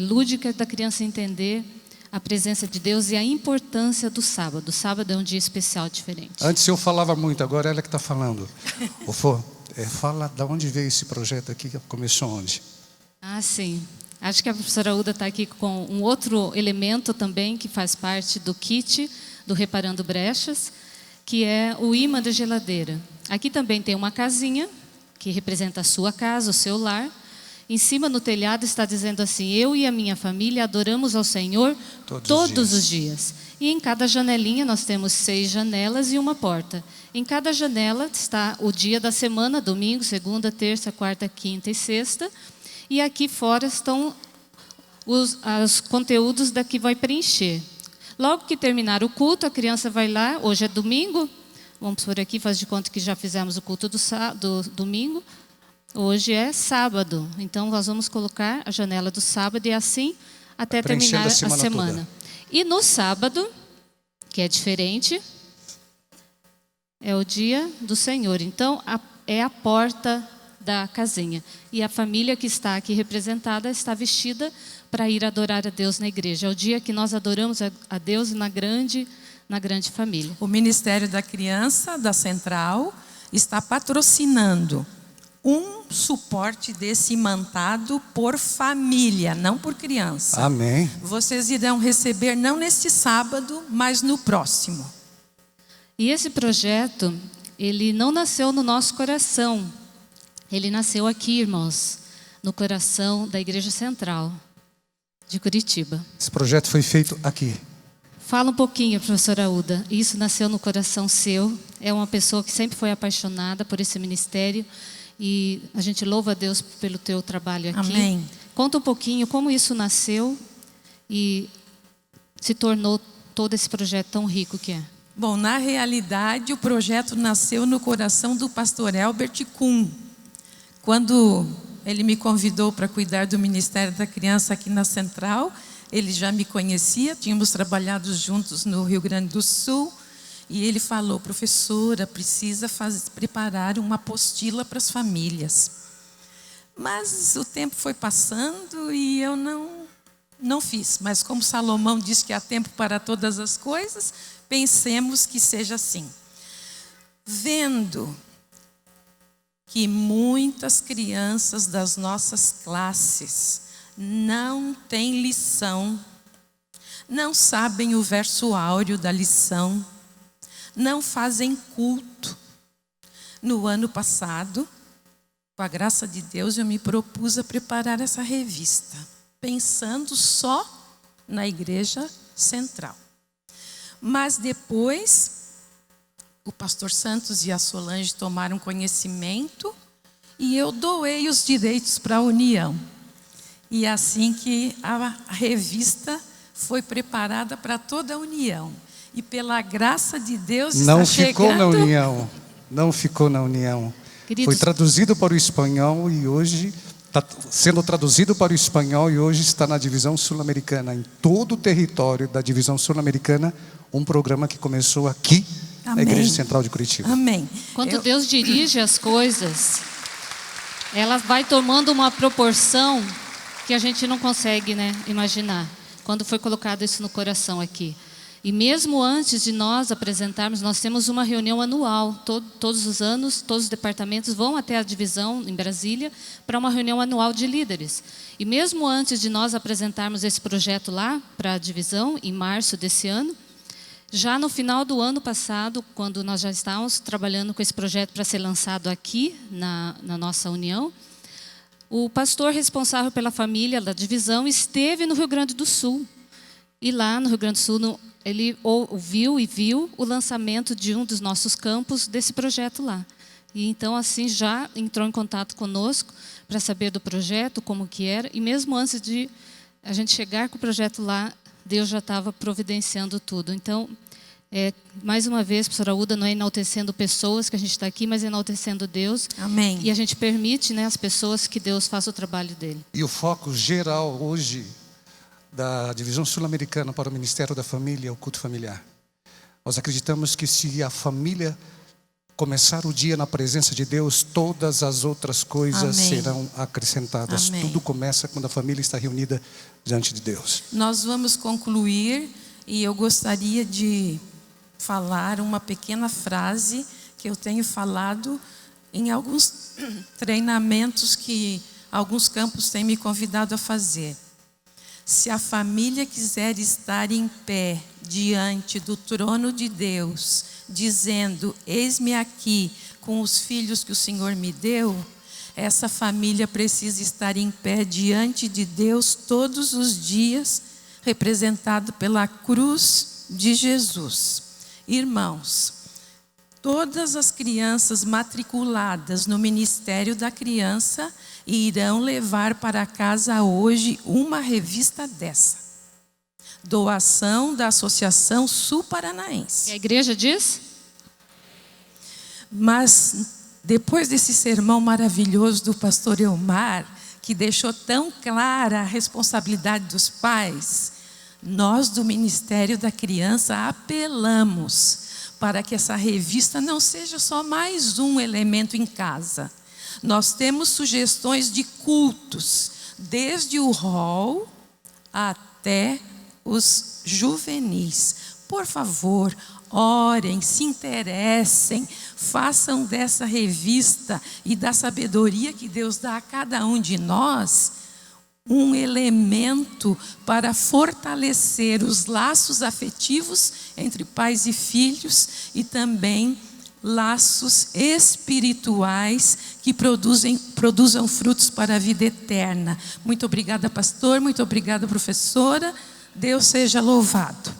lúdica da criança entender a presença de Deus e a importância do sábado. O sábado é um dia especial, diferente. Antes eu falava muito, agora ela que está falando. Fala de onde veio esse projeto aqui, começou onde? Ah, sim. Acho que a professora Uda está aqui com um outro elemento também que faz parte do kit do Reparando Brechas, que é o imã da geladeira. Aqui também tem uma casinha que representa a sua casa, o seu lar. Em cima no telhado está dizendo assim: eu e a minha família adoramos ao Senhor todos os dias. E em cada janelinha nós temos 6 janelas e uma porta. Em cada janela está o dia da semana, domingo, segunda, terça, quarta, quinta e sexta. E aqui fora estão os conteúdos da que vai preencher. Logo que terminar o culto, a criança vai lá, hoje é domingo, vamos por aqui, faz de conta que já fizemos o culto do domingo. Hoje é sábado, então nós vamos colocar a janela do sábado e assim até terminar a semana. E no sábado, que é diferente, é o dia do Senhor. Então, é a porta da casinha. E a família que está aqui representada está vestida para ir adorar a Deus na igreja. É o dia que nós adoramos a Deus na grande família. O Ministério da Criança, da Central, está patrocinando um suporte desse imantado por família, não por criança. Amém. Vocês irão receber não neste sábado, mas no próximo. E esse projeto, ele não nasceu no nosso coração. Ele nasceu aqui, irmãos, no coração da Igreja Central de Curitiba. Esse projeto foi feito aqui. Fala um pouquinho, professora Uda. Isso nasceu no coração seu. É uma pessoa que sempre foi apaixonada por esse ministério. E a gente louva a Deus pelo teu trabalho aqui. Amém. Conta um pouquinho como isso nasceu e se tornou todo esse projeto tão rico que é. Bom, na realidade, o projeto nasceu no coração do pastor Elbert Kuhn. Quando ele me convidou para cuidar do Ministério da Criança aqui na Central, ele já me conhecia, tínhamos trabalhado juntos no Rio Grande do Sul. E ele falou: professora, precisa preparar uma apostila para as famílias. Mas o tempo foi passando e eu não fiz. Mas como Salomão diz que há tempo para todas as coisas, pensemos que seja assim. Vendo que muitas crianças das nossas classes não têm lição, não sabem o verso áureo da lição, não fazem culto. No ano passado, com a graça de Deus, eu me propus a preparar essa revista, pensando só na Igreja Central. Mas depois, o pastor Santos e a Solange tomaram conhecimento e eu doei os direitos para a União. E assim que a revista foi preparada para toda a União. E pela graça de Deus não está ficou chegando... na União. Não ficou na União. Queridos, foi traduzido para o espanhol e hoje está sendo traduzido para o espanhol e hoje está na divisão sul-americana. Em todo o território da divisão sul-americana, um programa que começou aqui, Amém. na Igreja Central de Curitiba. Amém. quando Deus dirige as coisas, ela vai tomando uma proporção que a gente não consegue, imaginar. Quando foi colocado isso no coração aqui. E mesmo antes de nós apresentarmos, nós temos uma reunião anual. Todos os anos, todos os departamentos vão até a divisão em Brasília para uma reunião anual de líderes. E mesmo antes de nós apresentarmos esse projeto lá para a divisão, em março desse ano, já no final do ano passado, quando nós já estávamos trabalhando com esse projeto para ser lançado aqui na nossa união, o pastor responsável pela família da divisão esteve no Rio Grande do Sul. E lá no Rio Grande do Sul, ele ouviu e viu o lançamento de um dos nossos campos desse projeto lá. E então assim já entrou em contato conosco para saber do projeto, como que era. E mesmo antes de a gente chegar com o projeto lá, Deus já estava providenciando tudo. Então, mais uma vez, professora Uda, não é enaltecendo pessoas que a gente está aqui, mas enaltecendo Deus. Amém. E a gente permite, né, as pessoas que Deus faça o trabalho dele. E o foco geral hoje da Divisão Sul-Americana para o Ministério da Família é o culto familiar. Nós acreditamos que se a família começar o dia na presença de Deus, todas as outras coisas Amém. serão acrescentadas. Amém. Tudo começa quando a família está reunida diante de Deus. Nós vamos concluir e eu gostaria de falar uma pequena frase que eu tenho falado em alguns treinamentos que alguns campos têm me convidado a fazer. Se a família quiser estar em pé diante do trono de Deus, dizendo, eis-me aqui com os filhos que o Senhor me deu, essa família precisa estar em pé diante de Deus todos os dias, representado pela cruz de Jesus. Irmãos, todas as crianças matriculadas no Ministério da Criança irão levar para casa hoje uma revista dessa. Doação da Associação Sul-Paranaense. E a igreja diz? Mas depois desse sermão maravilhoso do pastor Elmar, que deixou tão clara a responsabilidade dos pais, nós do Ministério da Criança apelamos para que essa revista não seja só mais um elemento em casa. Nós temos sugestões de cultos, desde o hall até os juvenis. Por favor, orem, se interessem, façam dessa revista e da sabedoria que Deus dá a cada um de nós um elemento para fortalecer os laços afetivos entre pais e filhos e também laços espirituais que produzam frutos para a vida eterna. Muito obrigada, pastor, muito obrigada, professora. Deus seja louvado.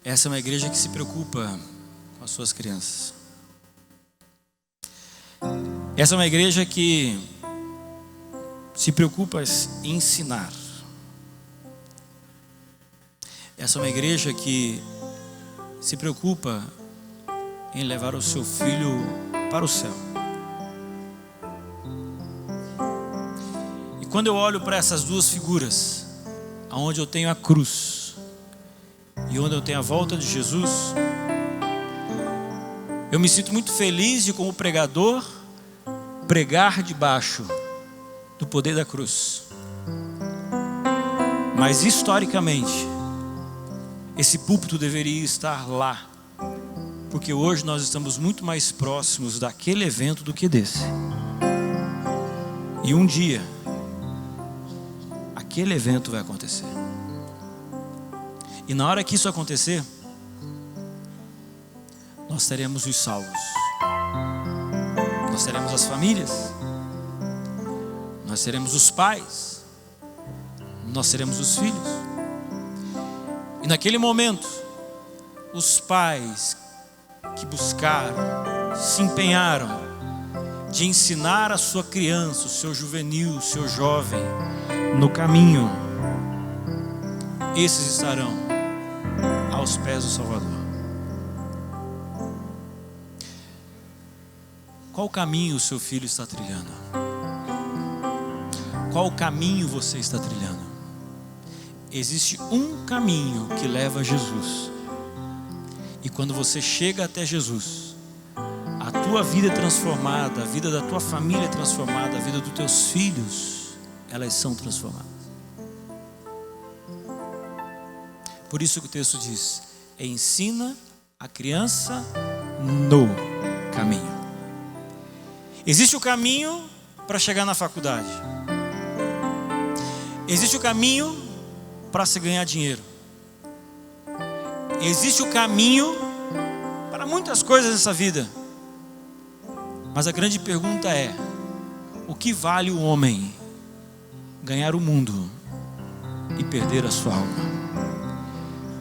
Essa é uma igreja que se preocupa com as suas crianças. Essa é uma igreja que se preocupa em ensinar. Essa é uma igreja que se preocupa em levar o seu filho para o céu. E quando eu olho para essas duas figuras, onde eu tenho a cruz e onde eu tenho a volta de Jesus, eu me sinto muito feliz de, como pregador, pregar debaixo do poder da cruz. Mas historicamente, esse púlpito deveria estar lá, porque hoje nós estamos muito mais próximos daquele evento do que desse. E um dia, aquele evento vai acontecer. E na hora que isso acontecer, nós teremos os salvos. Nós teremos as famílias. Nós teremos os pais. Nós teremos os filhos. E naquele momento, os pais que buscaram, se empenharam de ensinar a sua criança, o seu juvenil, o seu jovem, no caminho, esses estarão aos pés do Salvador. Qual caminho o seu filho está trilhando? Qual caminho você está trilhando? Existe um caminho que leva a Jesus. E quando você chega até Jesus, a tua vida é transformada, a vida da tua família é transformada, a vida dos teus filhos, elas são transformadas. Por isso que o texto diz: ensina a criança no caminho. Existe o caminho para chegar na faculdade. Existe o caminho para se ganhar dinheiro. Existe o caminho para muitas coisas nessa vida. Mas a grande pergunta é: o que vale o homem ganhar o mundo e perder a sua alma?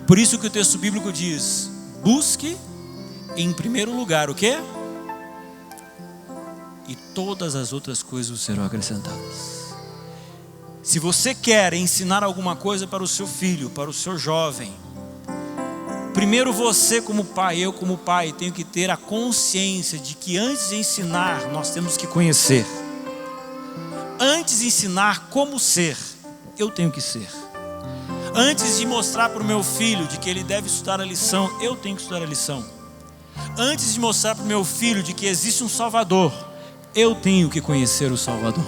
Por isso que o texto bíblico diz: busque em primeiro lugar o quê? E todas as outras coisas serão acrescentadas. Se você quer ensinar alguma coisa para o seu filho, para o seu jovem, primeiro você como pai, eu como pai, tenho que ter a consciência de que antes de ensinar, nós temos que conhecer. Antes de ensinar como ser, eu tenho que ser. Antes de mostrar para o meu filho de que ele deve estudar a lição, eu tenho que estudar a lição. Antes de mostrar para o meu filho de que existe um Salvador, eu tenho que conhecer o Salvador.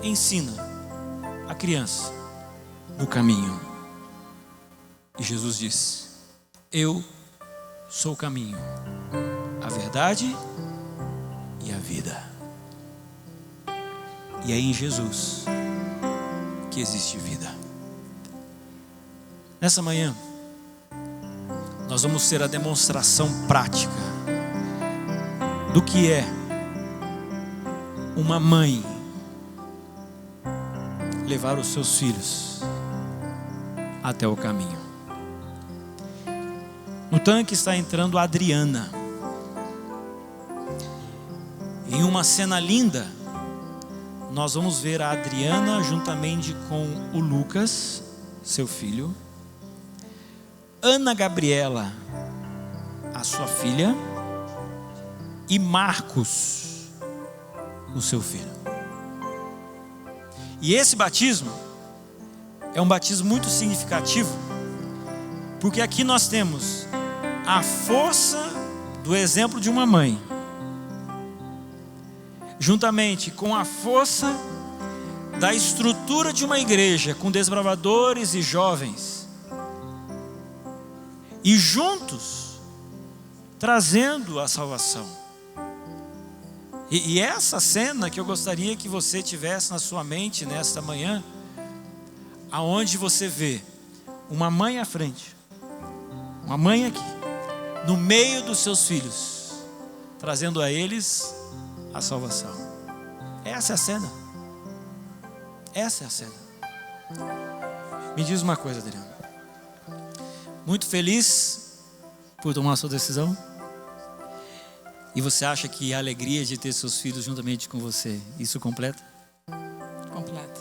Ensina a criança no caminho. E Jesus disse: eu sou o caminho, a verdade e a vida. E é em Jesus que existe vida. Nessa manhã, nós vamos ter a demonstração prática do que é uma mãe levar os seus filhos até o caminho. No tanque está entrando a Adriana. Em uma cena linda, nós vamos ver a Adriana juntamente com o Lucas, seu filho, Ana Gabriela, a sua filha, e Marcos, o seu filho. E esse batismo é um batismo muito significativo, porque aqui nós temos a força do exemplo de uma mãe, juntamente com a força da estrutura de uma igreja, com desbravadores e jovens, e juntos trazendo a salvação. E essa cena que eu gostaria que você tivesse na sua mente nesta manhã, aonde você vê uma mãe à frente, uma mãe aqui, no meio dos seus filhos, trazendo a eles a salvação. Essa é a cena. Essa é a cena. Me diz uma coisa, Adriano. Muito feliz por tomar a sua decisão? E você acha que a alegria de ter seus filhos juntamente com você, isso completa? Completa.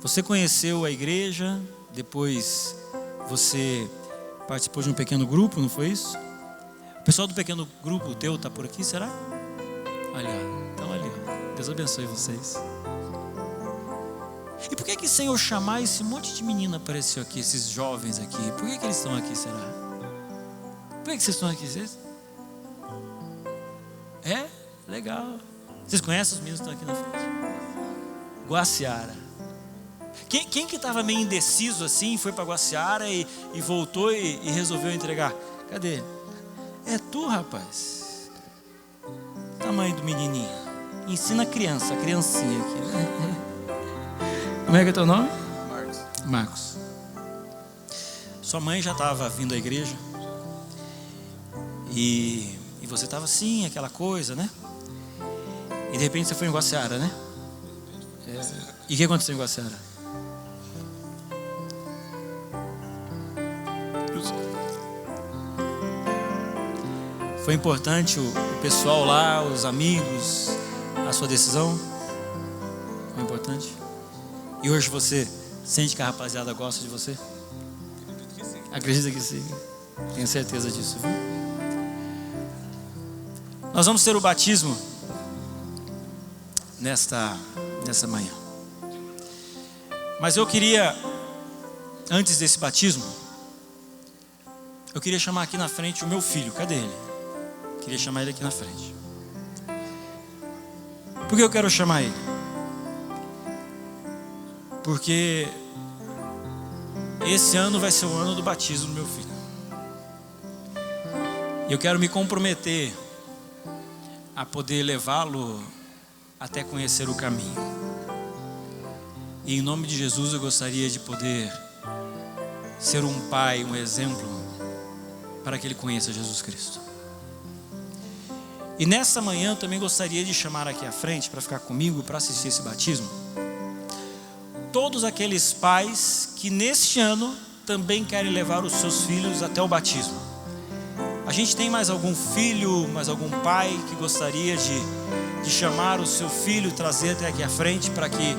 Você conheceu a igreja, depois você participou de um pequeno grupo, não foi isso? O pessoal do pequeno grupo teu está por aqui, será? Olha, então ali, ó. Deus abençoe vocês. E por que o Senhor chamar esse monte de menina apareceu aqui, esses jovens aqui? Por que eles estão aqui, será? Por que vocês estão aqui? Vocês? É? Legal. Vocês conhecem os meninos que estão aqui na frente? Guaciara. Quem que estava meio indeciso assim, foi para Guaciara e voltou e resolveu entregar? Cadê? É tu, rapaz. Tamanho do menininho. Ensina a criança, a criancinha aqui, né? Como é que é teu nome? Marcos. Marcos. Sua mãe já estava vindo à igreja. E você estava assim, aquela coisa, né? E de repente você foi em Guaciara, né? E o que aconteceu em Guaciara? Foi importante o pessoal lá, os amigos, a sua decisão? Foi importante? E hoje você sente que a rapaziada gosta de você? Acredito que sim. Acredita que sim? Tenho certeza disso, viu? Nós vamos ter o batismo nessa manhã. Mas eu queria, antes desse batismo, eu queria chamar aqui na frente o meu filho. Cadê ele? Queria chamar ele aqui na frente. Por que eu quero chamar ele? Porque esse ano vai ser o ano do batismo do meu filho. E eu quero me comprometer a poder levá-lo até conhecer o caminho. E em nome de Jesus eu gostaria de poder ser um pai, um exemplo, para que ele conheça Jesus Cristo. E nessa manhã eu também gostaria de chamar aqui à frente, para ficar comigo, para assistir esse batismo, todos aqueles pais que neste ano também querem levar os seus filhos até o batismo. A gente tem mais algum filho, mais algum pai que gostaria de chamar o seu filho, trazer até aqui à frente, para que...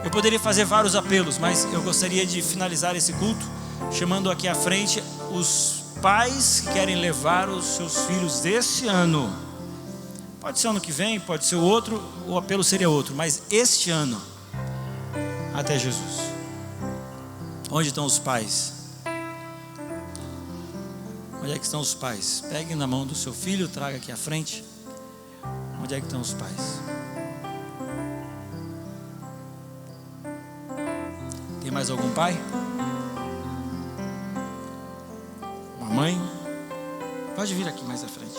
Eu poderia fazer vários apelos, mas eu gostaria de finalizar esse culto chamando aqui à frente os pais que querem levar os seus filhos desse ano. Pode ser ano que vem, pode ser o outro, o apelo seria outro, mas este ano até Jesus. Onde estão os pais? Onde é que estão os pais? Pegue na mão do seu filho, traga aqui à frente. Onde é que estão os pais? Tem mais algum pai? Uma mãe? Pode vir aqui mais à frente.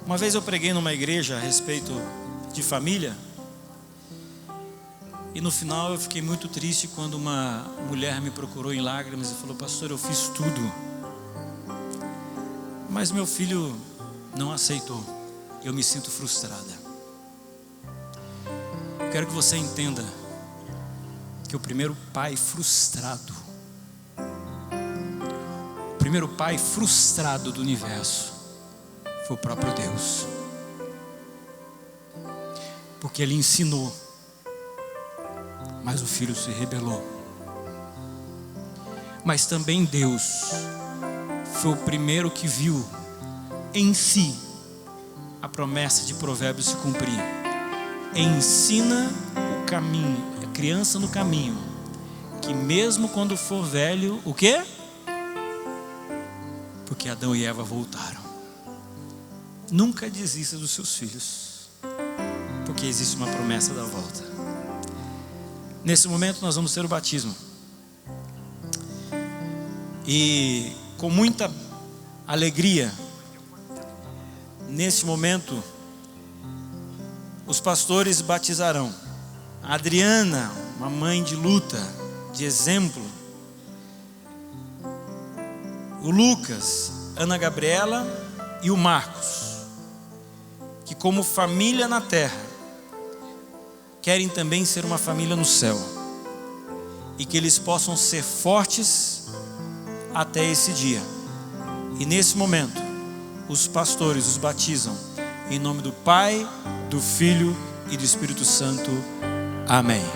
Uma vez eu preguei numa igreja a respeito de família, e no final eu fiquei muito triste quando uma mulher me procurou em lágrimas e falou: pastor, eu fiz tudo, mas meu filho não aceitou, eu me sinto frustrada. Eu quero que você entenda que o primeiro pai frustrado, o primeiro pai frustrado do universo foi o próprio Deus, porque Ele ensinou, mas o filho se rebelou. Mas também Deus foi o primeiro que viu em si a promessa de Provérbios se cumprir: ensina o caminho, a criança no caminho, que mesmo quando for velho, o quê? Porque Adão e Eva voltaram. Nunca desista dos seus filhos, porque existe uma promessa da volta. Nesse momento nós vamos ter o batismo, e com muita alegria, nesse momento os pastores batizarão a Adriana, uma mãe de luta, de exemplo, o Lucas, Ana Gabriela e o Marcos, que como família na terra querem também ser uma família no céu, e que eles possam ser fortes até esse dia. E nesse momento os pastores os batizam em nome do Pai, do Filho e do Espírito Santo. Amém.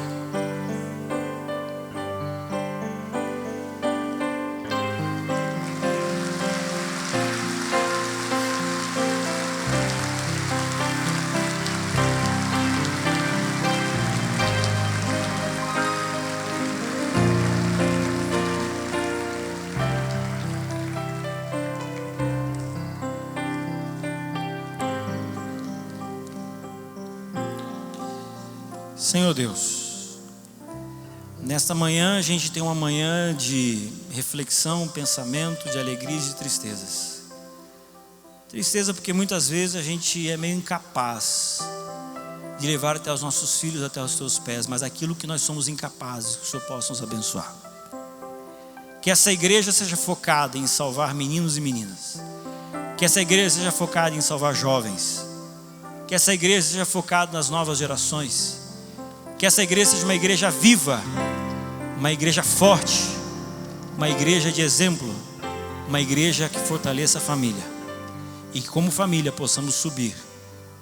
Senhor Deus, nesta manhã a gente tem uma manhã de reflexão, pensamento, de alegrias e de tristezas. Tristeza porque muitas vezes a gente é meio incapaz de levar até os nossos filhos, até os teus pés, mas aquilo que nós somos incapazes, que o Senhor possa nos abençoar. Que essa igreja seja focada em salvar meninos e meninas. Que essa igreja seja focada em salvar jovens. Que essa igreja seja focada nas novas gerações. Que essa igreja seja uma igreja viva, uma igreja forte, uma igreja de exemplo, uma igreja que fortaleça a família, e que como família possamos subir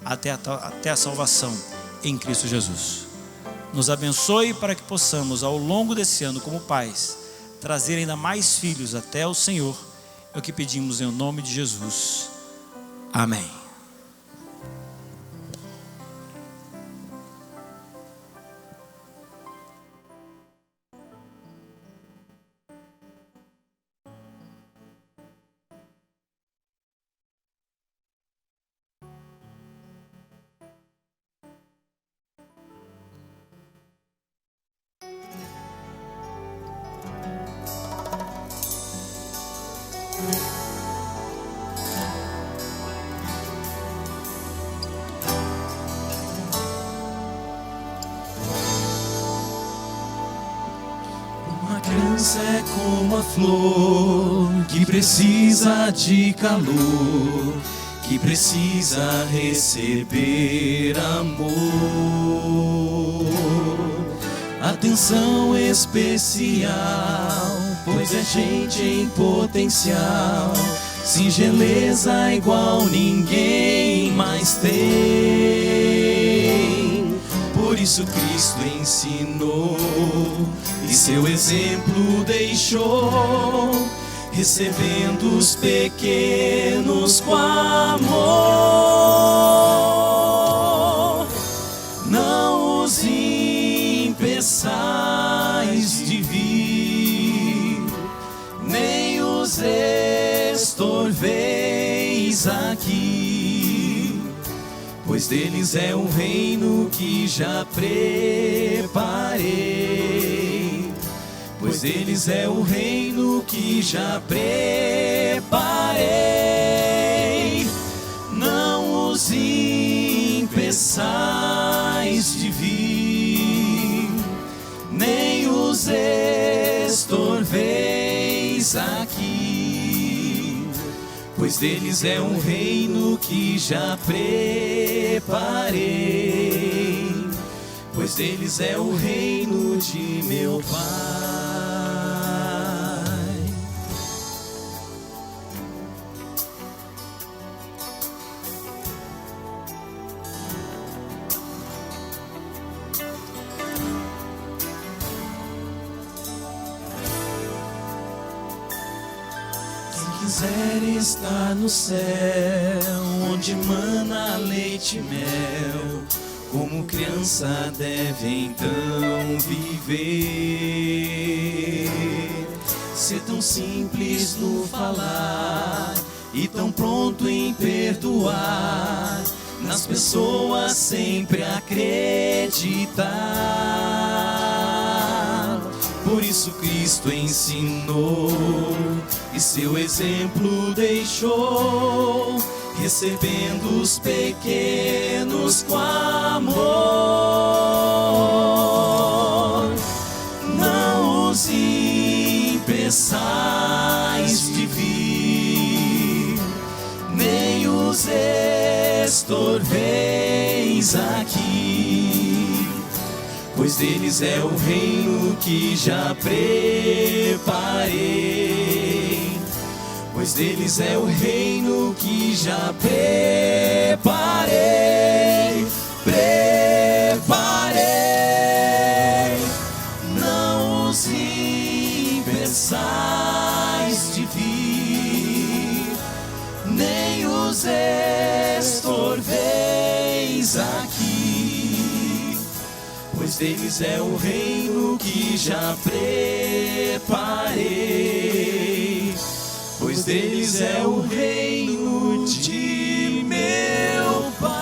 até a salvação em Cristo Jesus. Nos abençoe para que possamos ao longo desse ano, como pais, trazer ainda mais filhos até o Senhor. É o que pedimos em nome de Jesus. Amém. é como a flor que precisa de calor, que precisa receber amor, atenção especial, pois é gente em potencial, singeleza igual ninguém mais tem. Por isso Cristo ensinou e seu exemplo deixou, recebendo os pequenos com amor. Não os impeçais de vir, nem os estorveis aqui, pois deles é um reino que já preparei, pois deles é o reino que já preparei. Não os impeçais de vir, nem os estorveis aqui, pois deles é um reino que já preparei, pois deles é o reino de meu Pai. Quiser estar no céu, onde mana leite e mel, como criança deve então viver. Ser tão simples no falar e tão pronto em perdoar, nas pessoas sempre acreditar. Por isso Cristo ensinou e seu exemplo deixou, recebendo os pequenos com amor. Não os impeçais de vir, nem os estorveis aqui, pois deles é o reino que já preparei, pois deles é o reino que já preparei, preparei. Não os impeçais de vir, nem os estorveis aqui, pois deles é o reino que já preparei, pois deles é o reino de meu Pai.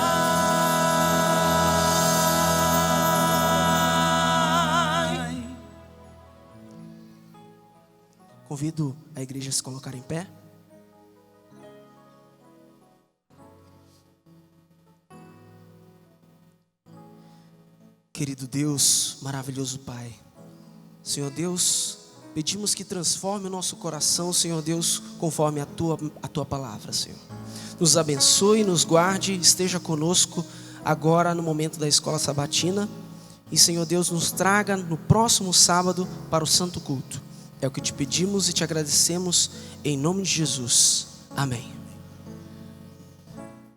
Convido a igreja a se colocar em pé. Querido Deus, maravilhoso Pai, Senhor Deus, pedimos que transforme o nosso coração, Senhor Deus, conforme a tua palavra, Senhor. Nos abençoe, nos guarde, esteja conosco agora no momento da escola sabatina. E, Senhor Deus, nos traga no próximo sábado para o santo culto. É o que te pedimos e te agradecemos em nome de Jesus. Amém.